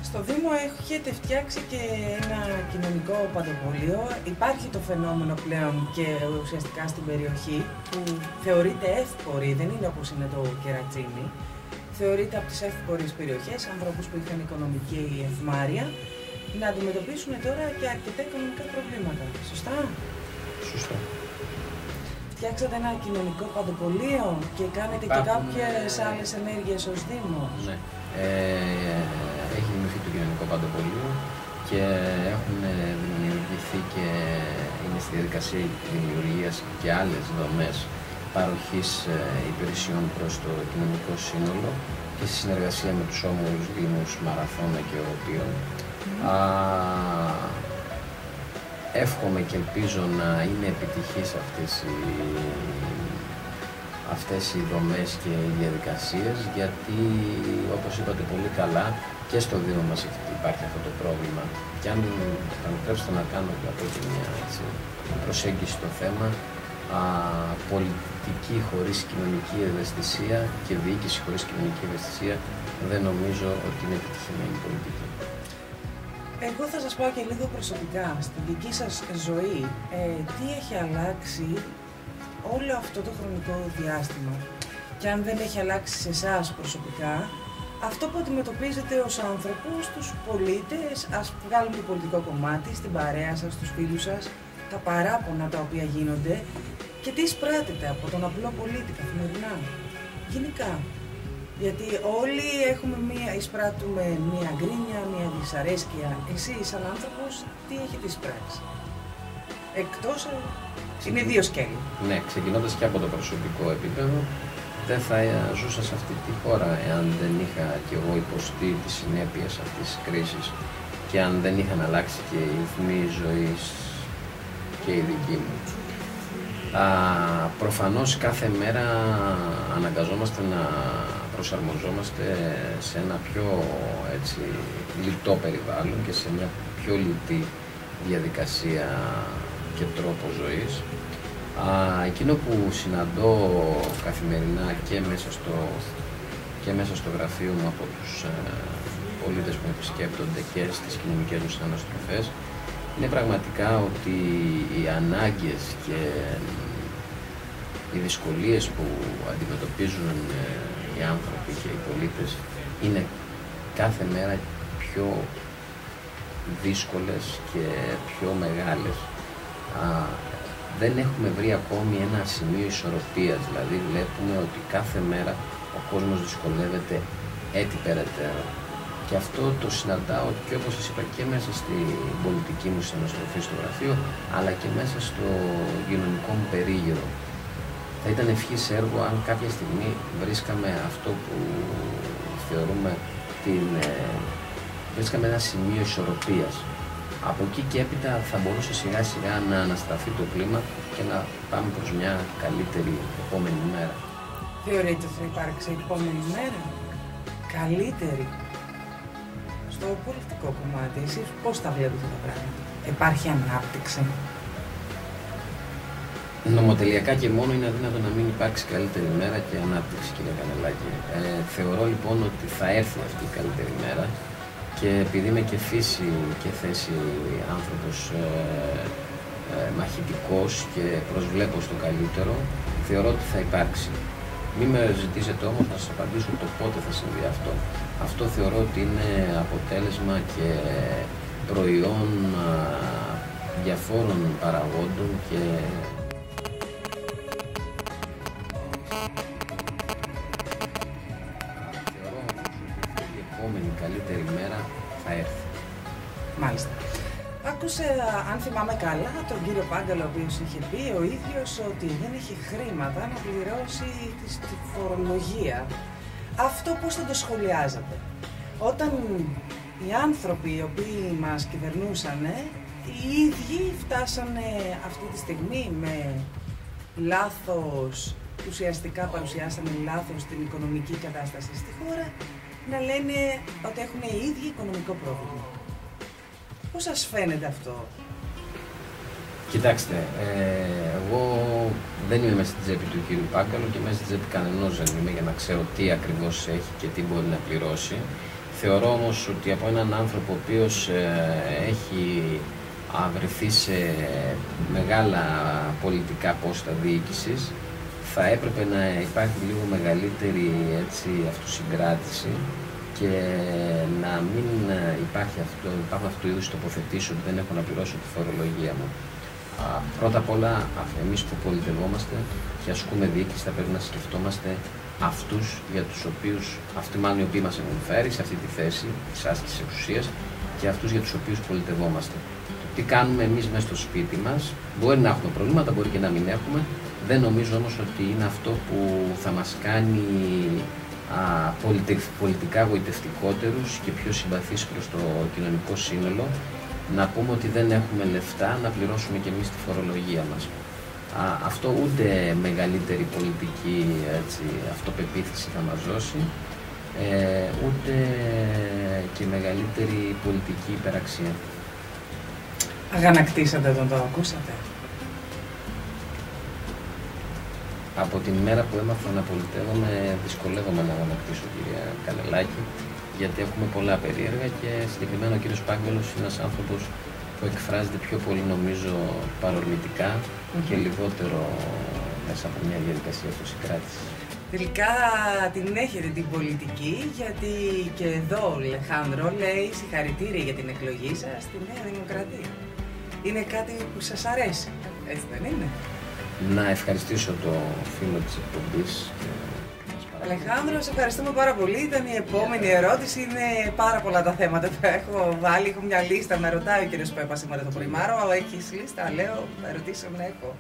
Στο Δήμο έχετε φτιάξει και ένα κοινωνικό παντοπολείο. Υπάρχει το φαινόμενο πλέον και ουσιαστικά στην περιοχή που θεωρείται εύπορη, δεν είναι όπως είναι το Κερατσίνι. Θεωρείται από τις εύπορες περιοχές, ανθρώπους που είχαν οικονομική ευμάρεια, να αντιμετωπίσουν τώρα και αρκετά οικονομικά προβλήματα. Σωστά?
Σωστά.
Φτιάξατε ένα κοινωνικό παντοπολείο και κάνετε και κάποιες άλλες ενέργειες ως Δήμο.
Ναι. Έχει δημιουργηθεί το κοινωνικό παντοπολείο και έχουν δημιουργηθεί και είναι στη διαδικασία δημιουργίας και άλλες δομές παροχής υπηρεσιών προς το κοινωνικό σύνολο και στη συνεργασία με τους όμορους Δήμους Μαραθώνα και Οροπείων. Εύχομαι και ελπίζω να είναι επιτυχής αυτές οι δομές και οι διαδικασίες, γιατί όπως είπατε πολύ καλά και στο Δήμο μας υπάρχει αυτό το πρόβλημα και αν θα μου επιτρέψετε να κάνω από και μια προσέγγιση στο θέμα, πολιτική χωρίς κοινωνική ευαισθησία και διοίκηση χωρίς κοινωνική ευαισθησία δεν νομίζω ότι είναι επιτυχημένη πολιτική.
Εγώ θα σας πάω και λίγο προσωπικά, στη δική σας ζωή, τι έχει αλλάξει όλο αυτό το χρονικό διάστημα και αν δεν έχει αλλάξει σε εσάς προσωπικά, αυτό που αντιμετωπίζετε ως άνθρωπος, τους πολίτες, ας βγάλουμε το πολιτικό κομμάτι, στην παρέα σας, στους φίλους σας, τα παράπονα τα οποία γίνονται και τι εισπράττετε από τον απλό πολίτη καθημερινά, γενικά. Γιατί όλοι εισπράττουμε μία γκρίνια, μία δυσαρέσκεια. Εσύ, σαν άνθρωπος, τι έχετε εισπράξει? Εκτός, είναι δύο σκέλη.
Ναι, ξεκινώντας και από το προσωπικό επίπεδο, δεν θα ζούσα σε αυτή τη χώρα εάν δεν είχα κι εγώ υποστεί τις συνέπειες αυτής της κρίσης και αν δεν είχαν αλλάξει και οι ρυθμοί ζωής και η δική μου. Προφανώς κάθε μέρα αναγκαζόμαστε να προσαρμοζόμαστε σε ένα πιο έτσι, λιτό περιβάλλον και σε μια πιο λιτή διαδικασία και τρόπο ζωής. Εκείνο που συναντώ καθημερινά και μέσα στο γραφείο μου από τους πολίτες που με επισκέπτονται και στις κοινωνικές μου συναναστροφές είναι πραγματικά ότι οι ανάγκες και οι δυσκολίες που αντιμετωπίζουν οι άνθρωποι και οι πολίτες είναι κάθε μέρα πιο δύσκολες και πιο μεγάλες. Δεν έχουμε βρει ακόμη ένα σημείο ισορροπίας, δηλαδή βλέπουμε ότι κάθε μέρα ο κόσμος δυσκολεύεται έτσι περαιτέρω. Και αυτό το συναντάω και όπως σας είπα και μέσα στην πολιτική μου συναναστροφή στο γραφείο, αλλά και μέσα στο κοινωνικό μου περίγυρο. Θα ήταν ευχής έργο αν κάποια στιγμή βρίσκαμε αυτό που θεωρούμε βρίσκαμε ένα σημείο ισορροπίας. Από εκεί και έπειτα θα μπορούσε σιγά σιγά να αναστραφεί το κλίμα και να πάμε προς μια καλύτερη επόμενη μέρα.
Θεωρείτε ότι θα υπάρξει επόμενη μέρα καλύτερη? Στο πολιτικό κομμάτι, εσείς πώς τα βλέπετε τα πράγματα? Υπάρχει ανάπτυξη?
Νομοτελειακά και μόνο είναι αδύνατο να μην υπάρξει καλύτερη μέρα και ανάπτυξη, κύριε Κανελάκη. Θεωρώ λοιπόν ότι θα έρθει αυτή η καλύτερη μέρα και επειδή είμαι και φύση και θέση άνθρωπος μαχητικός και προσβλέπω στο καλύτερο, θεωρώ ότι θα υπάρξει. Μην με ζητήσετε όμως να σας απαντήσω το πότε θα συμβεί αυτό. Αυτό θεωρώ ότι είναι αποτέλεσμα και προϊόν διαφόρων παραγόντων και θεωρώ ότι η επόμενη καλύτερη μέρα θα έρθει.
Μάλιστα. Άκουσε, αν θυμάμαι καλά, τον κύριο Πάγκαλο, ο οποίος είχε πει ο ίδιος ότι δεν έχει χρήματα να πληρώσει τη φορολογία. Αυτό πώς θα το σχολιάζατε? Όταν οι άνθρωποι οι οποίοι μας κυβερνούσαν, οι ίδιοι φτάσανε αυτή τη στιγμή με λάθος, ουσιαστικά παρουσιάσανε λάθος την οικονομική κατάσταση στη χώρα, να λένε ότι έχουν οι ίδιοι οικονομικό πρόβλημα. Πώς σας φαίνεται αυτό?
Κοιτάξτε, εγώ δεν είμαι μέσα στην τσέπη του κύριου Πάγκαλου και μέσα στην τσέπη κανενός δεν είμαι για να ξέρω τι ακριβώς έχει και τι μπορεί να πληρώσει. Θεωρώ όμως ότι από έναν άνθρωπο ο οποίος έχει βρεθεί σε μεγάλα πολιτικά πόστα διοίκησης, θα έπρεπε να υπάρχει λίγο μεγαλύτερη αυτοσυγκράτηση και να μην υπάρχουν αυτού του είδους τοποθετήσεις ότι δεν έχω να πληρώσω τη φορολογία μου. Πρώτα απ' όλα, εμείς που πολιτευόμαστε και ασκούμε διοίκηση, θα πρέπει να σκεφτόμαστε αυτούς για τους οποίους, αυτοί μάλλον οι οποίοι μας έχουν φέρει σε αυτή τη θέση της άσκησης εξουσίας και αυτούς για τους οποίους πολιτευόμαστε. Τι κάνουμε εμείς μέσα στο σπίτι μας, μπορεί να έχουμε προβλήματα, μπορεί και να μην έχουμε. Δεν νομίζω όμως ότι είναι αυτό που θα μας κάνει πολιτικά γοητευτικότερους και πιο συμπαθείς προς το κοινωνικό σύνολο, να πούμε ότι δεν έχουμε λεφτά να πληρώσουμε και εμείς τη φορολογία μας. Αυτό ούτε μεγαλύτερη πολιτική αυτοπεποίθηση θα μας δώσει, ούτε και μεγαλύτερη πολιτική υπεραξία.
Αγανακτήσατε όταν το ακούσατε?
Από την μέρα που έμαθα να πολιτεύομαι, δυσκολεύομαι να αγανακτήσω, κυρία Κανελάκη, γιατί έχουμε πολλά περίεργα και συγκεκριμένα ο κύριος Πάγκαλος είναι ένας άνθρωπος που εκφράζεται πιο πολύ, νομίζω, παρορμητικά και λιγότερο μέσα από μια διαδικασία αυτοσυγκράτησης.
Τελικά την έχετε την πολιτική, γιατί και εδώ ο Αλεχάνδρο λέει συγχαρητήρια για την εκλογή σας στη Νέα Δημοκρατία. Είναι κάτι που σας αρέσει, έτσι δεν είναι?
Να ευχαριστήσω το φίλο της εκπομπής.
Αλεχάνδρο, σε ευχαριστούμε πάρα πολύ. Ήταν η επόμενη ερώτηση. Είναι πάρα πολλά τα θέματα που έχω βάλει. Έχω μια λίστα. Με ρωτάει ο κύριος Πέπα σήμερα το πρωιμάρο. Έχεις λίστα? Λέω, ερωτήσεων έχω.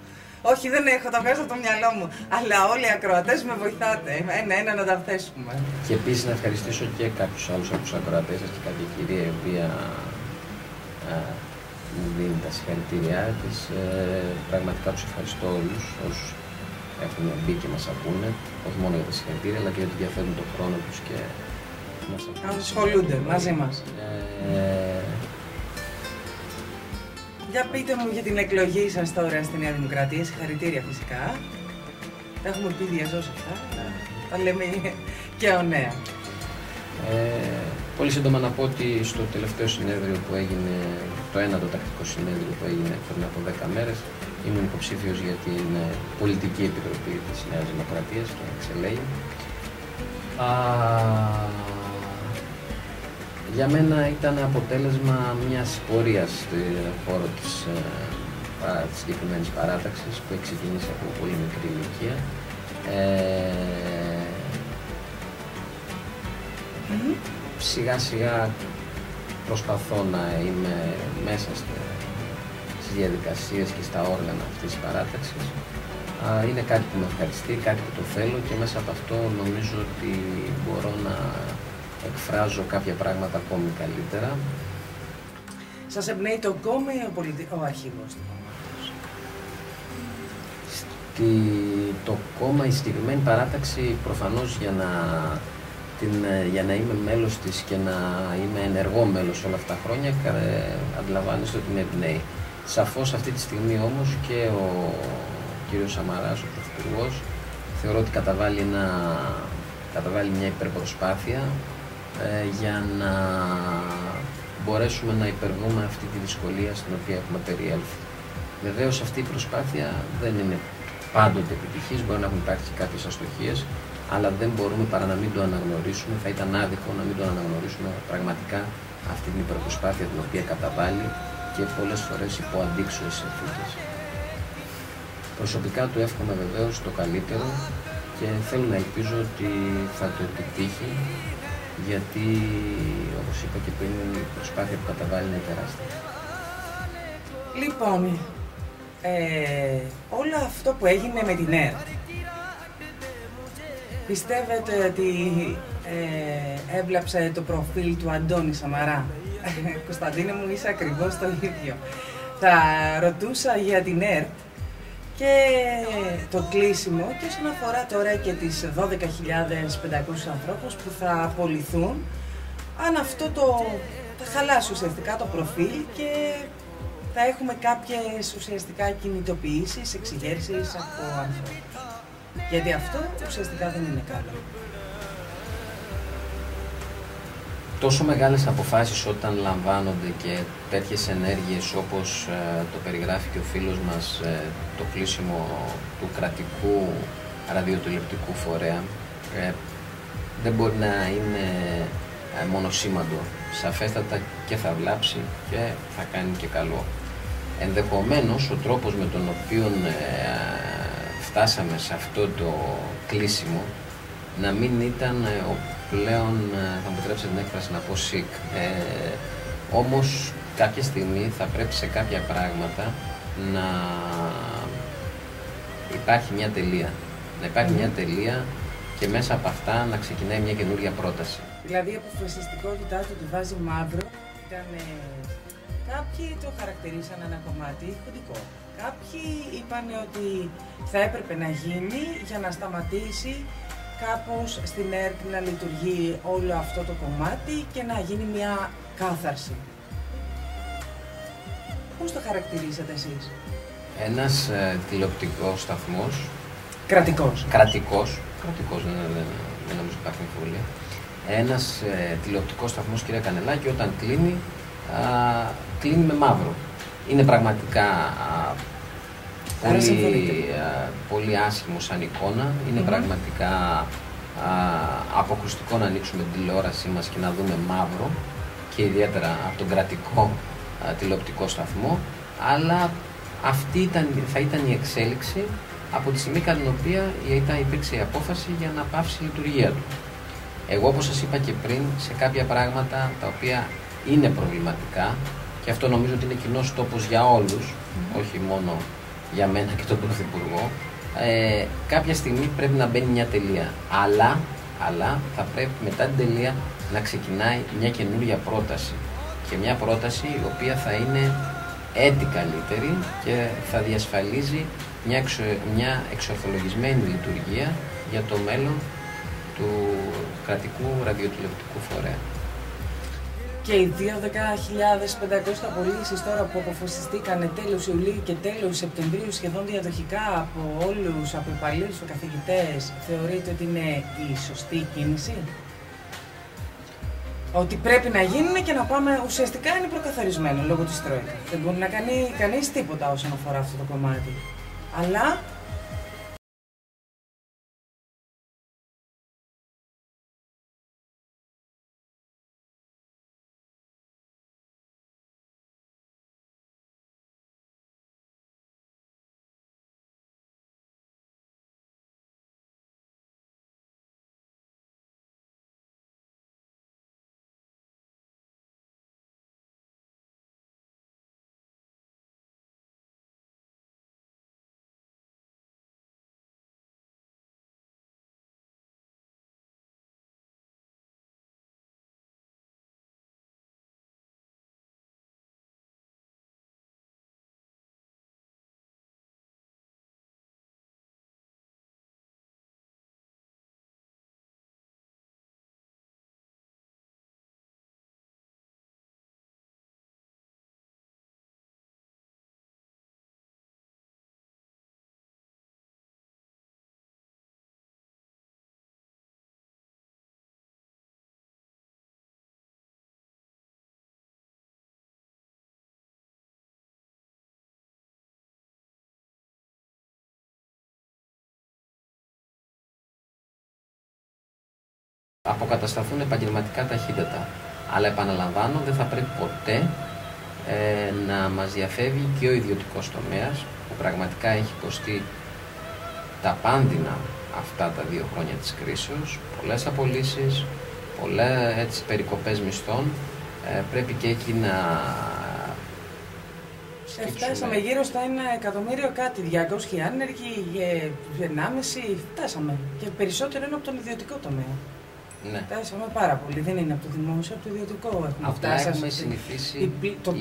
Όχι, δεν έχω, τα βγάζω από το μυαλό μου. Αλλά όλοι οι ακροατές με βοηθάτε. Ένα-ένα να τα θέσουμε.
Και επίσης να ευχαριστήσω και κάποιους άλλους από τους ακροατές σας και κάποια κυρία η οποία μου δίνει τα συγχαρητήριά της. Πραγματικά τους ευχαριστώ όλους όσους έχουν μπει και μας ακούνε. Όχι μόνο για τα συγχαρητήρια, αλλά και γιατί διαθέτουν τον χρόνο τους και μας ακούνε.
Να ασχολούνται μαζί μας. Για πείτε μου για την εκλογή σας τώρα στη Νέα Δημοκρατία, συγχαρητήρια φυσικά. Τα έχουμε πει διαζώσει αυτά, τα λέμε και ο νέα.
Πολύ σύντομα να πω ότι στο τελευταίο συνέδριο που έγινε, το ένατο τακτικό συνέδριο που έγινε πριν από 10 μέρες, ήμουν υποψήφιος για την πολιτική επιτροπή της Νέας Δημοκρατίας και εξελέγει. Για μένα ήταν αποτέλεσμα μιας πορείας στον χώρο της συγκεκριμένης παράταξης που έχει ξεκινήσει από πολύ μικρή ηλικία. Σιγά σιγά προσπαθώ να είμαι μέσα στις διαδικασίες και στα όργανα αυτής της παράταξης. Είναι κάτι που με ευχαριστεί, κάτι που το θέλω και μέσα από αυτό νομίζω ότι μπορώ να εκφράζω κάποια πράγματα ακόμη καλύτερα.
Σας εμπνέει το κόμμα ή ο αρχηγός του κόμματος?
Το κόμμα, η συγκεκριμένη παράταξη, προφανώς για να είμαι μέλος της και να είμαι ενεργό μέλος όλα αυτά τα χρόνια, αντιλαμβάνεστε ότι με εμπνέει. Σαφώς αυτή τη στιγμή όμως και ο κύριος Σαμαράς, ο Πρωθυπουργός, θεωρώ ότι καταβάλει μια υπερπροσπάθεια για να μπορέσουμε να υπερβούμε αυτή τη δυσκολία στην οποία έχουμε περιέλθει. Βεβαίως αυτή η προσπάθεια δεν είναι πάντοτε επιτυχής, μπορεί να έχουν υπάρξει κάποιες αστοχίες, αλλά δεν μπορούμε παρά να μην το αναγνωρίσουμε. Θα ήταν άδικο να μην το αναγνωρίσουμε πραγματικά αυτή την υπερπροσπάθεια την οποία καταβάλει και πολλές φορές υπό αντίξωες συνθήκες. Προσωπικά του εύχομαι βεβαίως το καλύτερο και θέλω να ελπίζω ότι θα το επιτύχει, γιατί όπως είπα και πριν η προσπάθεια που καταβάλει είναι τεράστια.
Λοιπόν, όλο αυτό που έγινε με την ΕΡΤ, πιστεύετε ότι έβλαψε το προφίλ του Αντώνη Σαμαρά? Κωνσταντίνε μου, είσαι ακριβώς το ίδιο. Θα ρωτούσα για την ΕΡΤ και το κλείσιμο και όσον αφορά τώρα και τις 12.500 ανθρώπους που θα απολυθούν, αν αυτό θα χαλάσει ουσιαστικά το προφίλ και θα έχουμε κάποιες ουσιαστικά κινητοποιήσεις, εξηγέρσεις από ανθρώπους. Γιατί αυτό ουσιαστικά δεν είναι καλό.
Τόσο μεγάλες αποφάσεις όταν λαμβάνονται και τέτοιες ενέργειες όπως το περιγράφει και ο φίλος μας, το κλείσιμο του κρατικού ραδιοτηλεοπτικού φορέα, δεν μπορεί να είναι μονοσήμαντο. Σαφέστατα και θα βλάψει και θα κάνει και καλό. Ενδεχομένως ο τρόπος με τον οποίο φτάσαμε σε αυτό το κλείσιμο να μην ήταν ο πλέον, θα μου επιτρέψετε την έκφραση να πω sick. Όμως κάποια στιγμή θα πρέπει σε κάποια πράγματα να υπάρχει μια τελεία. Να υπάρχει μια τελεία και μέσα από αυτά να ξεκινάει μια καινούργια πρόταση.
Δηλαδή η αποφασιστικότητά του τη βάζει μαύρο. Κάποιοι το χαρακτηρίσαν ένα κομμάτι χοντικό. Κάποιοι είπαν ότι θα έπρεπε να γίνει για να σταματήσει κάπως στην ΕΡΤ να λειτουργεί όλο αυτό το κομμάτι και να γίνει μια κάθαρση. Πώς το χαρακτηρίσατε εσείς?
Ένας τηλεοπτικός σταθμός.
Κρατικός.
Κρατικός, δεν νομίζω υπάρχει αμφιβολία. Ένας τηλεοπτικός σταθμός, κυρία Κανελάκη, όταν κλείνει, κλείνει με μαύρο. Είναι πραγματικά πολύ άσχημο σαν εικόνα. Είναι πραγματικά αποκρουστικό να ανοίξουμε την τηλεόρασή μας και να δούμε μαύρο, και ιδιαίτερα από τον κρατικό τηλεοπτικό σταθμό, αλλά αυτή θα ήταν η εξέλιξη από τη στιγμή κατά την οποία υπήρξε η απόφαση για να πάυσει η λειτουργία του. Εγώ, όπως σας είπα και πριν, σε κάποια πράγματα τα οποία είναι προβληματικά, και αυτό νομίζω ότι είναι κοινός τόπος για όλους, όχι μόνο για μένα και τον Πρωθυπουργό, κάποια στιγμή πρέπει να μπαίνει μια τελεία. Αλλά θα πρέπει μετά την τελεία να ξεκινάει μια καινούργια πρόταση. Και μια πρόταση η οποία θα είναι έτη καλύτερη και θα διασφαλίζει μια εξορθολογισμένη λειτουργία για το μέλλον του κρατικού ραδιοτηλεοπτικού φορέα.
Και οι 12.500 απολύσεις τώρα που αποφασιστήκαν τέλος Ιουλίου και τέλος Σεπτεμβρίου σχεδόν διαδοχικά από όλους, από υπαλλήλους και καθηγητές, θεωρείτε ότι είναι η σωστή κίνηση? Ότι πρέπει να γίνουν και να πάμε, ουσιαστικά είναι προκαθαρισμένο λόγω της Τρόικα. Δεν μπορεί να κάνει κανείς τίποτα όσον αφορά αυτό το κομμάτι. Αλλά
αποκατασταθούν επαγγελματικά ταχύτατα. Αλλά επαναλαμβάνω, δεν θα πρέπει ποτέ να μας διαφεύγει και ο ιδιωτικός τομέας, που πραγματικά έχει υποστεί τα πάνδυνα αυτά τα 2 χρόνια της κρίσεως, πολλές απολύσεις, πολλές περικοπές μισθών. Πρέπει και εκεί να...
Φτάσαμε γύρω στα 1 εκατομμύριο κάτι, 200 άνεργοι, 1,5, φτάσαμε. Και περισσότερο είναι από τον ιδιωτικό τομέα.
Ναι.
Φτάσαμε πάρα πολύ, δεν είναι από το δημόσιο, από το ιδιωτικό έχουμε
αυτά
φτάσει.
Έχουμε συνηθίσει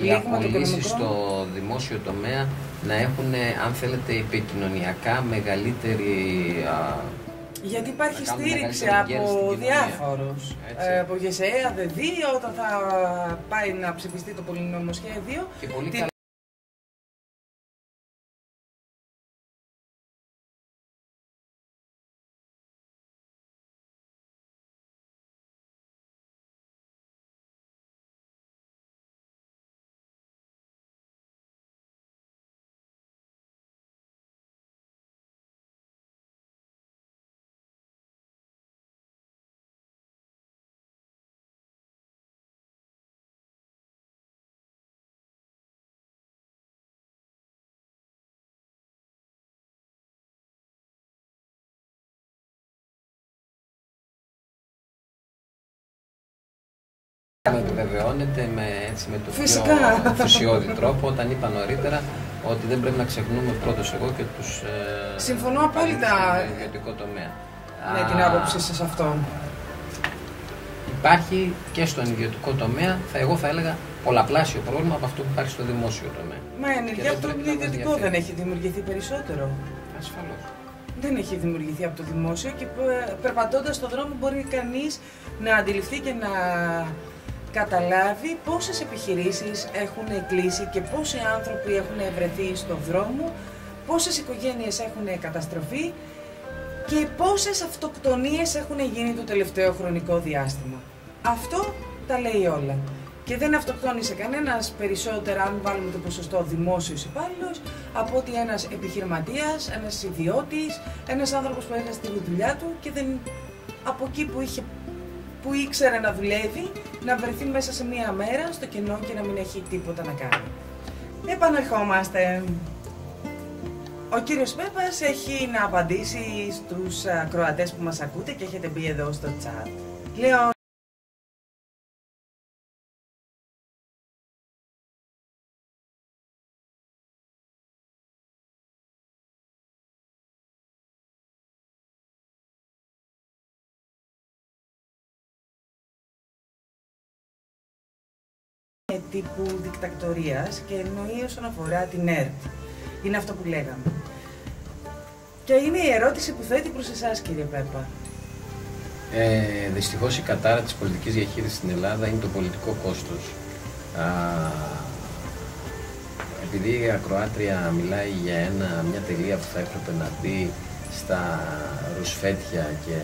οι
απολύσεις στο δημόσιο τομέα να έχουν, αν θέλετε, επικοινωνιακά μεγαλύτερη...
Γιατί υπάρχει στήριξη από διάφορους. Από ΓΕΣΕΑ, ΔΕΔ2, όταν θα πάει να ψηφιστεί το πολυνομοσχέδιο.
Και πολύ καλά. Με επιβεβαιώνεται με το πιο ενθουσιώδη τρόπο όταν είπα νωρίτερα ότι δεν πρέπει να ξεχνούμε πρώτος εγώ και τους
συμφωνώ απόλυτα
στον ιδιωτικό τομέα.
Με την άποψή σας αυτό.
Υπάρχει και στον ιδιωτικό τομέα, εγώ θα έλεγα, πολλαπλάσιο πρόβλημα από αυτό που υπάρχει στο δημόσιο τομέα.
Μα η ανεργία από το ιδιωτικό δεν έχει δημιουργηθεί περισσότερο?
Ασφαλώς.
Δεν έχει δημιουργηθεί από το δημόσιο και περπατώντας στον δρόμο μπορεί κανείς να αντιληφθεί και να καταλάβει πόσες επιχειρήσεις έχουν κλείσει και πόσοι άνθρωποι έχουν βρεθεί στον δρόμο, πόσες οικογένειες έχουν καταστραφεί και πόσες αυτοκτονίες έχουν γίνει το τελευταίο χρονικό διάστημα. Αυτό τα λέει όλα. Και δεν αυτοκτόνησε κανένας περισσότερα, αν βάλουμε το ποσοστό δημόσιος υπάλληλος, από ότι ένας επιχειρηματίας, ένας ιδιώτης, ένας άνθρωπος που έχασε τη δουλειά του και δεν, από εκεί που ήξερε να δουλεύει, να βρεθεί μέσα σε μία μέρα στο κενό και να μην έχει τίποτα να κάνει. Επανερχόμαστε. Ο κύριος Πέπας έχει να απαντήσει στους ακροατές που μας ακούτε και έχετε μπει εδώ στο chat. Λέω, τύπου δικτακτορίας και εννοεί όσον αφορά την ΕΡΤ. Είναι αυτό που λέγαμε. Και είναι η ερώτηση που θέτει προς εσάς, κύριε Πέπα.
Δυστυχώς η κατάρα της πολιτικής διαχείρισης στην Ελλάδα είναι το πολιτικό κόστος. Επειδή η ακροάτρια μιλάει για μια τελεία που θα έπρεπε να μπει στα ρουσφέτια και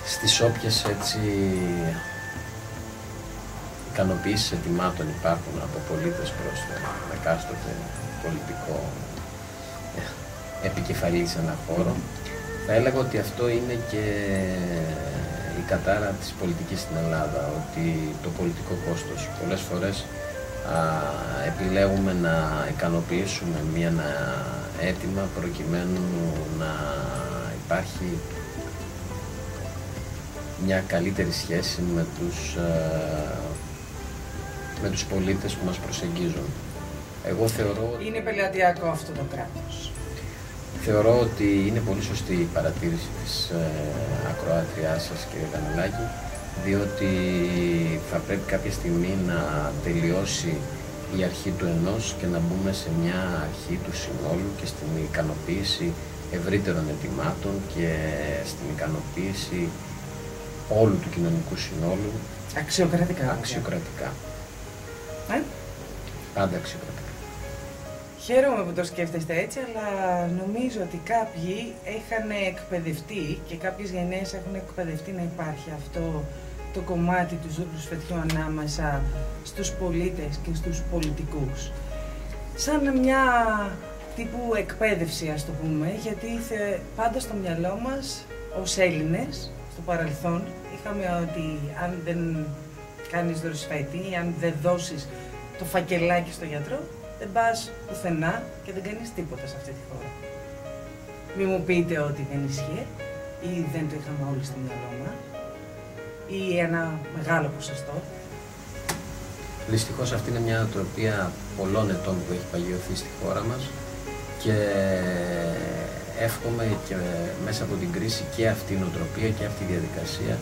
στις όποιες έτσι ικανοποιήσεις ετοιμάτων υπάρχουν από πολίτες προς το εκάστοτε πολιτικό επικεφαλής σε ένα χώρο, θα έλεγα ότι αυτό είναι και η κατάρα της πολιτικής στην Ελλάδα, ότι το πολιτικό κόστος πολλές φορές επιλέγουμε να ικανοποιήσουμε ένα αίτημα προκειμένου να υπάρχει μια καλύτερη σχέση με τους πολίτες που μας προσεγγίζουν. Εγώ θεωρώ...
Είναι πελατειακό αυτό το κράτος.
Θεωρώ ότι είναι πολύ σωστή η παρατήρηση της ακροάτριάς σας, κύριε Κανελάκη, διότι θα πρέπει κάποια στιγμή να τελειώσει η αρχή του ενός και να μπούμε σε μια αρχή του συνόλου και στην ικανοποίηση ευρύτερων αιτημάτων και στην ικανοποίηση όλου του κοινωνικού συνόλου.
Αξιοκρατικά.
Αξιοκρατικά. Πάντα αξιοκρατικά.
Χαίρομαι που το σκέφτεστε έτσι, αλλά νομίζω ότι κάποιοι είχαν εκπαιδευτεί και κάποιες γενναίες έχουν εκπαιδευτεί να υπάρχει αυτό το κομμάτι του ρουσφετιού ανάμεσα στους πολίτες και στους πολιτικούς. Σαν μια τύπου εκπαίδευση, ας το πούμε, γιατί πάντα στο μυαλό μας, ως Έλληνες, στο παρελθόν, είχαμε ότι αν δεν κάνεις ρουσφέτη, αν δεν δώσεις το φακελάκι στο γιατρό, δεν πας πουθενά και δεν κάνεις τίποτα σε αυτή τη χώρα. Μη μου πείτε ότι δεν ισχύει ή δεν το είχαμε όλοι στο μυαλό μας ή ένα μεγάλο ποσοστό.
Δυστυχώς αυτή είναι μια νοοτροπία πολλών ετών που έχει παγιωθεί στη χώρα μας και εύχομαι και μέσα από την κρίση και αυτή η νοοτροπία και αυτή η διαδικασία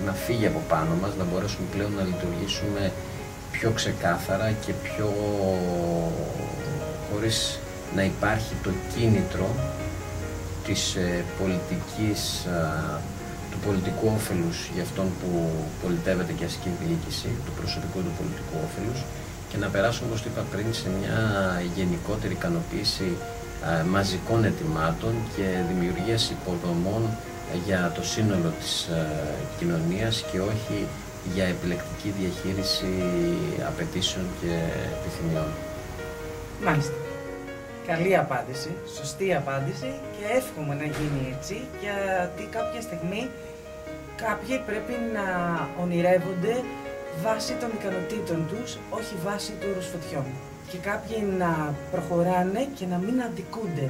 να φύγει από πάνω μας, να μπορέσουμε πλέον να λειτουργήσουμε πιο ξεκάθαρα και πιο χωρίς να υπάρχει το κίνητρο της του πολιτικού όφελους για αυτόν που πολιτεύεται και ασκεί διοίκηση, του προσωπικού του πολιτικού όφελους, και να περάσουμε, όπως το είπα πριν, σε μια γενικότερη ικανοποίηση μαζικών αιτημάτων και δημιουργίας υποδομών για το σύνολο της κοινωνίας και όχι για επιλεκτική διαχείριση απαιτήσεων και επιθυμιών.
Μάλιστα. Καλή απάντηση, σωστή απάντηση και εύχομαι να γίνει έτσι, γιατί κάποια στιγμή κάποιοι πρέπει να ονειρεύονται βάσει των ικανοτήτων τους, όχι βάσει των ρουσφετιών. Και κάποιοι να προχωράνε και να μην αδικούνται,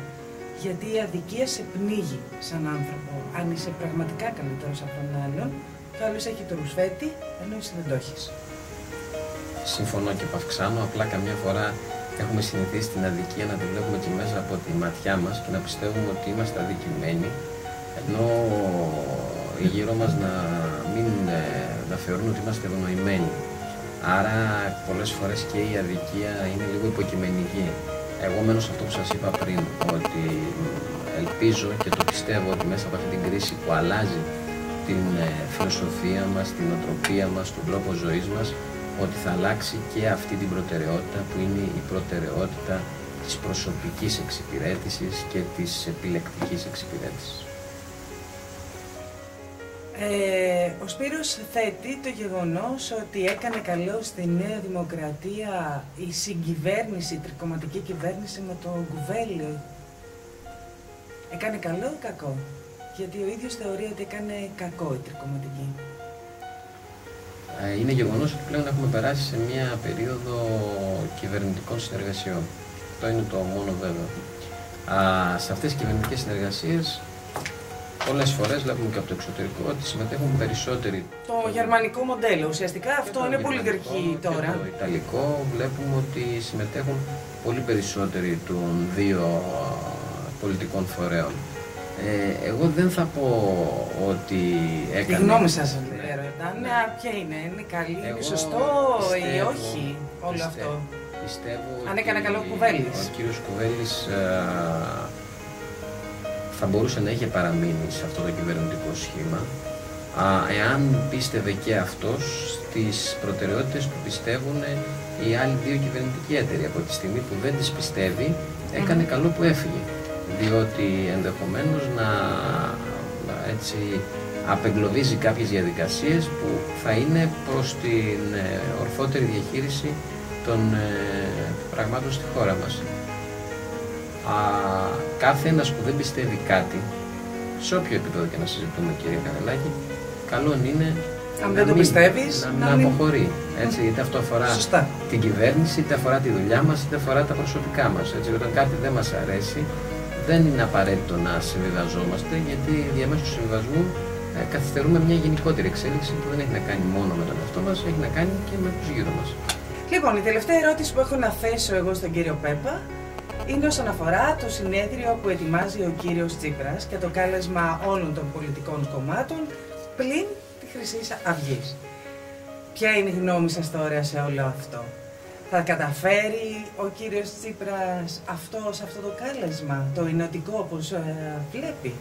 γιατί η αδικία σε πνίγει σαν άνθρωπο. Αν είσαι πραγματικά καλύτερος από τον άλλον, και άλλος έχει το ρουσφέτη, ενώ εσύ δεν το έχεις.
Συμφωνώ και παυξάνω, απλά καμιά φορά έχουμε συνηθίσει την αδικία να τη βλέπουμε και μέσα από τη ματιά μας και να πιστεύουμε ότι είμαστε αδικημένοι, ενώ οι γύρω μας να θεωρούν ότι είμαστε ευνοημένοι. Άρα πολλές φορές και η αδικία είναι λίγο υποκειμενική. Εγώ μένω σε αυτό που σας είπα πριν, ότι ελπίζω και το πιστεύω ότι μέσα από αυτή την κρίση που αλλάζει την φιλοσοφία μας, την οτροπία μας, τον τρόπο ζωής μας, ότι θα αλλάξει και αυτή την προτεραιότητα που είναι η προτεραιότητα της προσωπικής εξυπηρέτησης και της επιλεκτικής εξυπηρέτησης.
Ο Σπύρος θέτει το γεγονός ότι έκανε καλό στη Νέα Δημοκρατία η συγκυβέρνηση, η τρικομματική κυβέρνηση με το Κουβέλη. Έκανε καλό ή κακό? Γιατί ο ίδιος θεωρεί ότι έκανε κακό η τρικομματική.
Είναι γεγονός ότι πλέον έχουμε περάσει σε μια περίοδο κυβερνητικών συνεργασιών. Αυτό είναι το μόνο βέβαιο. Σε αυτές τις κυβερνητικές συνεργασίες πολλές φορές βλέπουμε και από το εξωτερικό ότι συμμετέχουν περισσότεροι.
Το γερμανικό μοντέλο ουσιαστικά αυτό είναι πολυκερκή τώρα.
Το ιταλικό βλέπουμε ότι συμμετέχουν πολύ περισσότεροι των δύο πολιτικών φορέων. Εγώ δεν θα πω ότι έκανε...
Τη γνώμη σας ρωτάνε, ποια είναι καλή, είναι σωστό ή όχι όλο αυτό?
Πιστεύω
αν έκανε καλό ο Κουβέλης.
Ο κύριος Κουβέλης θα μπορούσε να είχε παραμείνει σε αυτό το κυβερνητικό σχήμα εάν πίστευε και αυτός στις προτεραιότητες που πιστεύουν οι άλλοι δύο κυβερνητικοί εταίροι. Από τη στιγμή που δεν τις πιστεύει, έκανε καλό που έφυγε. Διότι ενδεχομένως να έτσι απεγκλωβίζει κάποιες διαδικασίες που θα είναι προς την ορθότερη διαχείριση των πραγμάτων στη χώρα μας. Κάθε ένας που δεν πιστεύει κάτι, σε όποιο επίπεδο και να συζητούμε, κύριε Κανελάκη, καλό είναι
αν δεν το πιστεύεις,
να αποχωρεί. Έτσι, είτε αυτό αφορά την κυβέρνηση, είτε αφορά τη δουλειά μας, είτε αφορά τα προσωπικά μας. Έτσι, όταν κάτι δεν μας αρέσει, δεν είναι απαραίτητο να συμβιβαζόμαστε, γιατί διαμέσου του συμβιβασμού καθυστερούμε μια γενικότερη εξέλιξη που δεν έχει να κάνει μόνο με τον εαυτό μας, έχει να κάνει και με τους γύρω μας.
Λοιπόν, η τελευταία ερώτηση που έχω να θέσω εγώ στον κύριο Πέπα είναι όσον αφορά το συνέδριο που ετοιμάζει ο κύριος Τσίπρας και το κάλεσμα όλων των πολιτικών κομμάτων πλην τη Χρυσής Αυγής. Ποια είναι η γνώμη σας τώρα σε όλο αυτό? Θα καταφέρει ο κύριος Τσίπρας σε αυτό το κάλεσμα, το ενωτικό όπως βλέπει?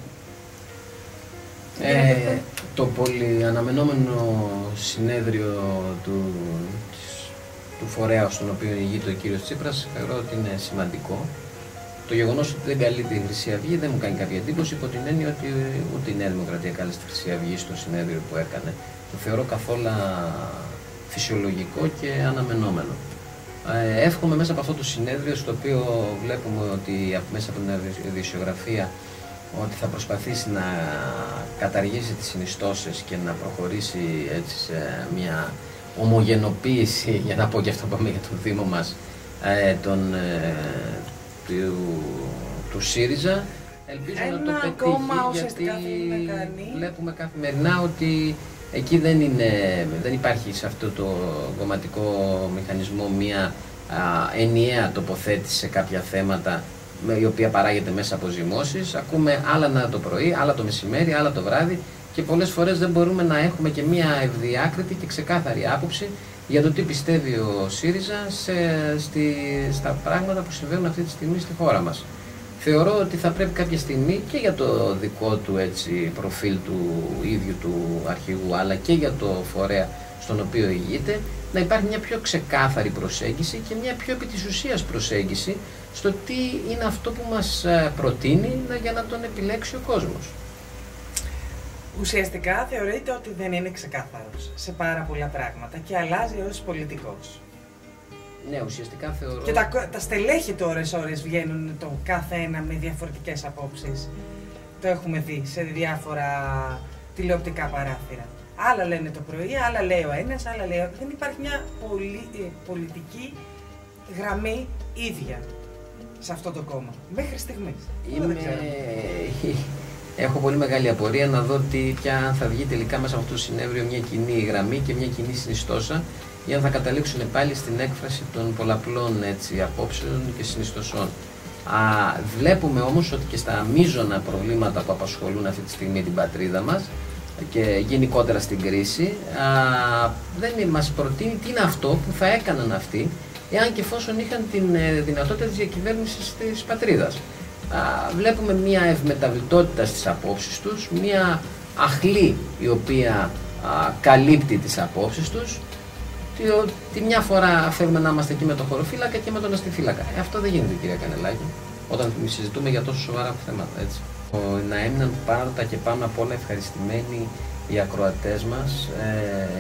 Το πολυαναμενόμενο συνέδριο του φορέα στον οποίο ηγείται ο κύριος Τσίπρας θεωρώ ότι είναι σημαντικό. Το γεγονός ότι δεν καλεί τη Χρυσή Αυγή δεν μου κάνει κάποια εντύπωση, υπό την έννοια ότι ούτε η Νέα Δημοκρατία κάλεσε τη Χρυσή Αυγή στο συνέδριο που έκανε. Το θεωρώ καθόλου φυσιολογικό και αναμενόμενο. Εύχομαι μέσα από αυτό το συνέδριο, στο οποίο βλέπουμε ότι μέσα από την ειδησιογραφία ότι θα προσπαθήσει να καταργήσει τις συνιστώσεις και να προχωρήσει έτσι σε μια ομογενοποίηση, για να πω και αυτό που είπαμε για τον Δήμο μας, του ΣΥΡΙΖΑ. Ελπίζω να το πετύχει, γιατί βλέπουμε καθημερινά ότι εκεί δεν υπάρχει σε αυτό το κομματικό μηχανισμό μια ενιαία τοποθέτηση σε κάποια θέματα, η οποία παράγεται μέσα από ζυμώσεις. Ακούμε άλλα το πρωί, άλλα το μεσημέρι, άλλα το βράδυ και πολλές φορές δεν μπορούμε να έχουμε και μια ευδιάκριτη και ξεκάθαρη άποψη για το τι πιστεύει ο ΣΥΡΙΖΑ στα πράγματα που συμβαίνουν αυτή τη στιγμή στη χώρα μας. Θεωρώ ότι θα πρέπει κάποια στιγμή και για το δικό του έτσι, προφίλ του ίδιου του αρχηγού, αλλά και για το φορέα στον οποίο ηγείται, να υπάρχει μια πιο ξεκάθαρη προσέγγιση και μια πιο επί της ουσίας προσέγγιση στο τι είναι αυτό που μας προτείνει για να τον επιλέξει ο κόσμος.
Ουσιαστικά θεωρείται ότι δεν είναι ξεκάθαρος σε πάρα πολλά πράγματα και αλλάζει ως πολιτικός.
Ναι, ουσιαστικά θεωρώ...
Και τα στελέχη του ώρες βγαίνουν το κάθε ένα με διαφορετικές απόψεις. Το έχουμε δει σε διάφορα τηλεοπτικά παράθυρα. Άλλα λένε το πρωί, άλλα λέει ο ένας, άλλα λέει... Δεν υπάρχει μια πολιτική γραμμή ίδια σε αυτό το κόμμα, μέχρι στιγμής.
Έχω πολύ μεγάλη απορία να δω ποια θα βγει τελικά μέσα από αυτό το συνέδριο, μια κοινή γραμμή και μια κοινή συνιστόσα, για να θα καταλήξουν πάλι στην έκφραση των πολλαπλών έτσι, απόψεων και συνιστοσών. Βλέπουμε όμως ότι και στα μείζωνα προβλήματα που απασχολούν αυτή τη στιγμή την πατρίδα μας και γενικότερα στην κρίση, δεν μας προτείνει τι είναι αυτό που θα έκαναν αυτοί, εάν και εφόσον είχαν την δυνατότητα της διακυβέρνησης της πατρίδας. Βλέπουμε μια ευμεταβλητότητα στις απόψεις τους, μια αχλή η οποία καλύπτει τις απόψεις τους. Τη μια φορά θέλουμε να είμαστε εκεί με τον χωροφύλακα και με τον αστιφύλακα. Αυτό δεν γίνεται, κυρία Κανελάκη, όταν συζητούμε για τόσο σοβαρά θέματα. Έτσι. Να έμειναν πάντα και πάνω απ' όλα ευχαριστημένοι οι ακροατές μας,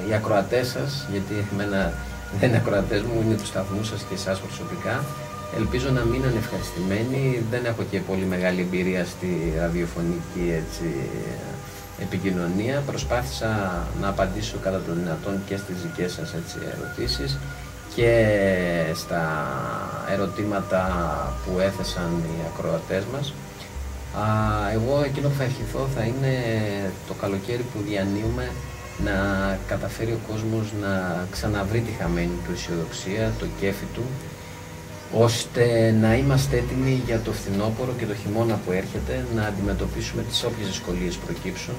οι ακροατές σας, γιατί εμένα δεν είναι ακροατές μου, είναι του σταθμού σας και εσάς προσωπικά. Ελπίζω να μείνουν ευχαριστημένοι. Δεν έχω και πολύ μεγάλη εμπειρία στη ραδιοφωνική επικοινωνία. Προσπάθησα να απαντήσω κατά το δυνατόν και στις δικές σας ερωτήσεις και στα ερωτήματα που έθεσαν οι ακροατές μας. Εγώ εκείνο που θα ευχηθώ θα είναι το καλοκαίρι που διανύουμε να καταφέρει ο κόσμος να ξαναβρει τη χαμένη του αισιοδοξία, το κέφι του, ώστε να είμαστε έτοιμοι για το φθινόπωρο και το χειμώνα που έρχεται, να αντιμετωπίσουμε τις όποιες δυσκολίες προκύψουν,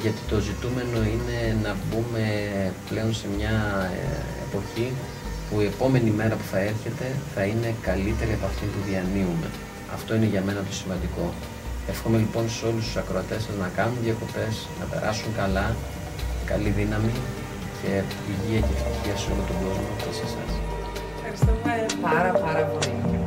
γιατί το ζητούμενο είναι να μπούμε πλέον σε μια εποχή που η επόμενη μέρα που θα έρχεται θα είναι καλύτερη από αυτή που διανύουμε. Αυτό είναι για μένα το σημαντικό. Εύχομαι λοιπόν σε όλους τους ακροατές σας να κάνουν διακοπές, να περάσουν καλά, καλή δύναμη και υγεία και ευτυχία σε όλο τον κόσμο και σε εσάς.
Ευχαριστούμε πάρα πολύ.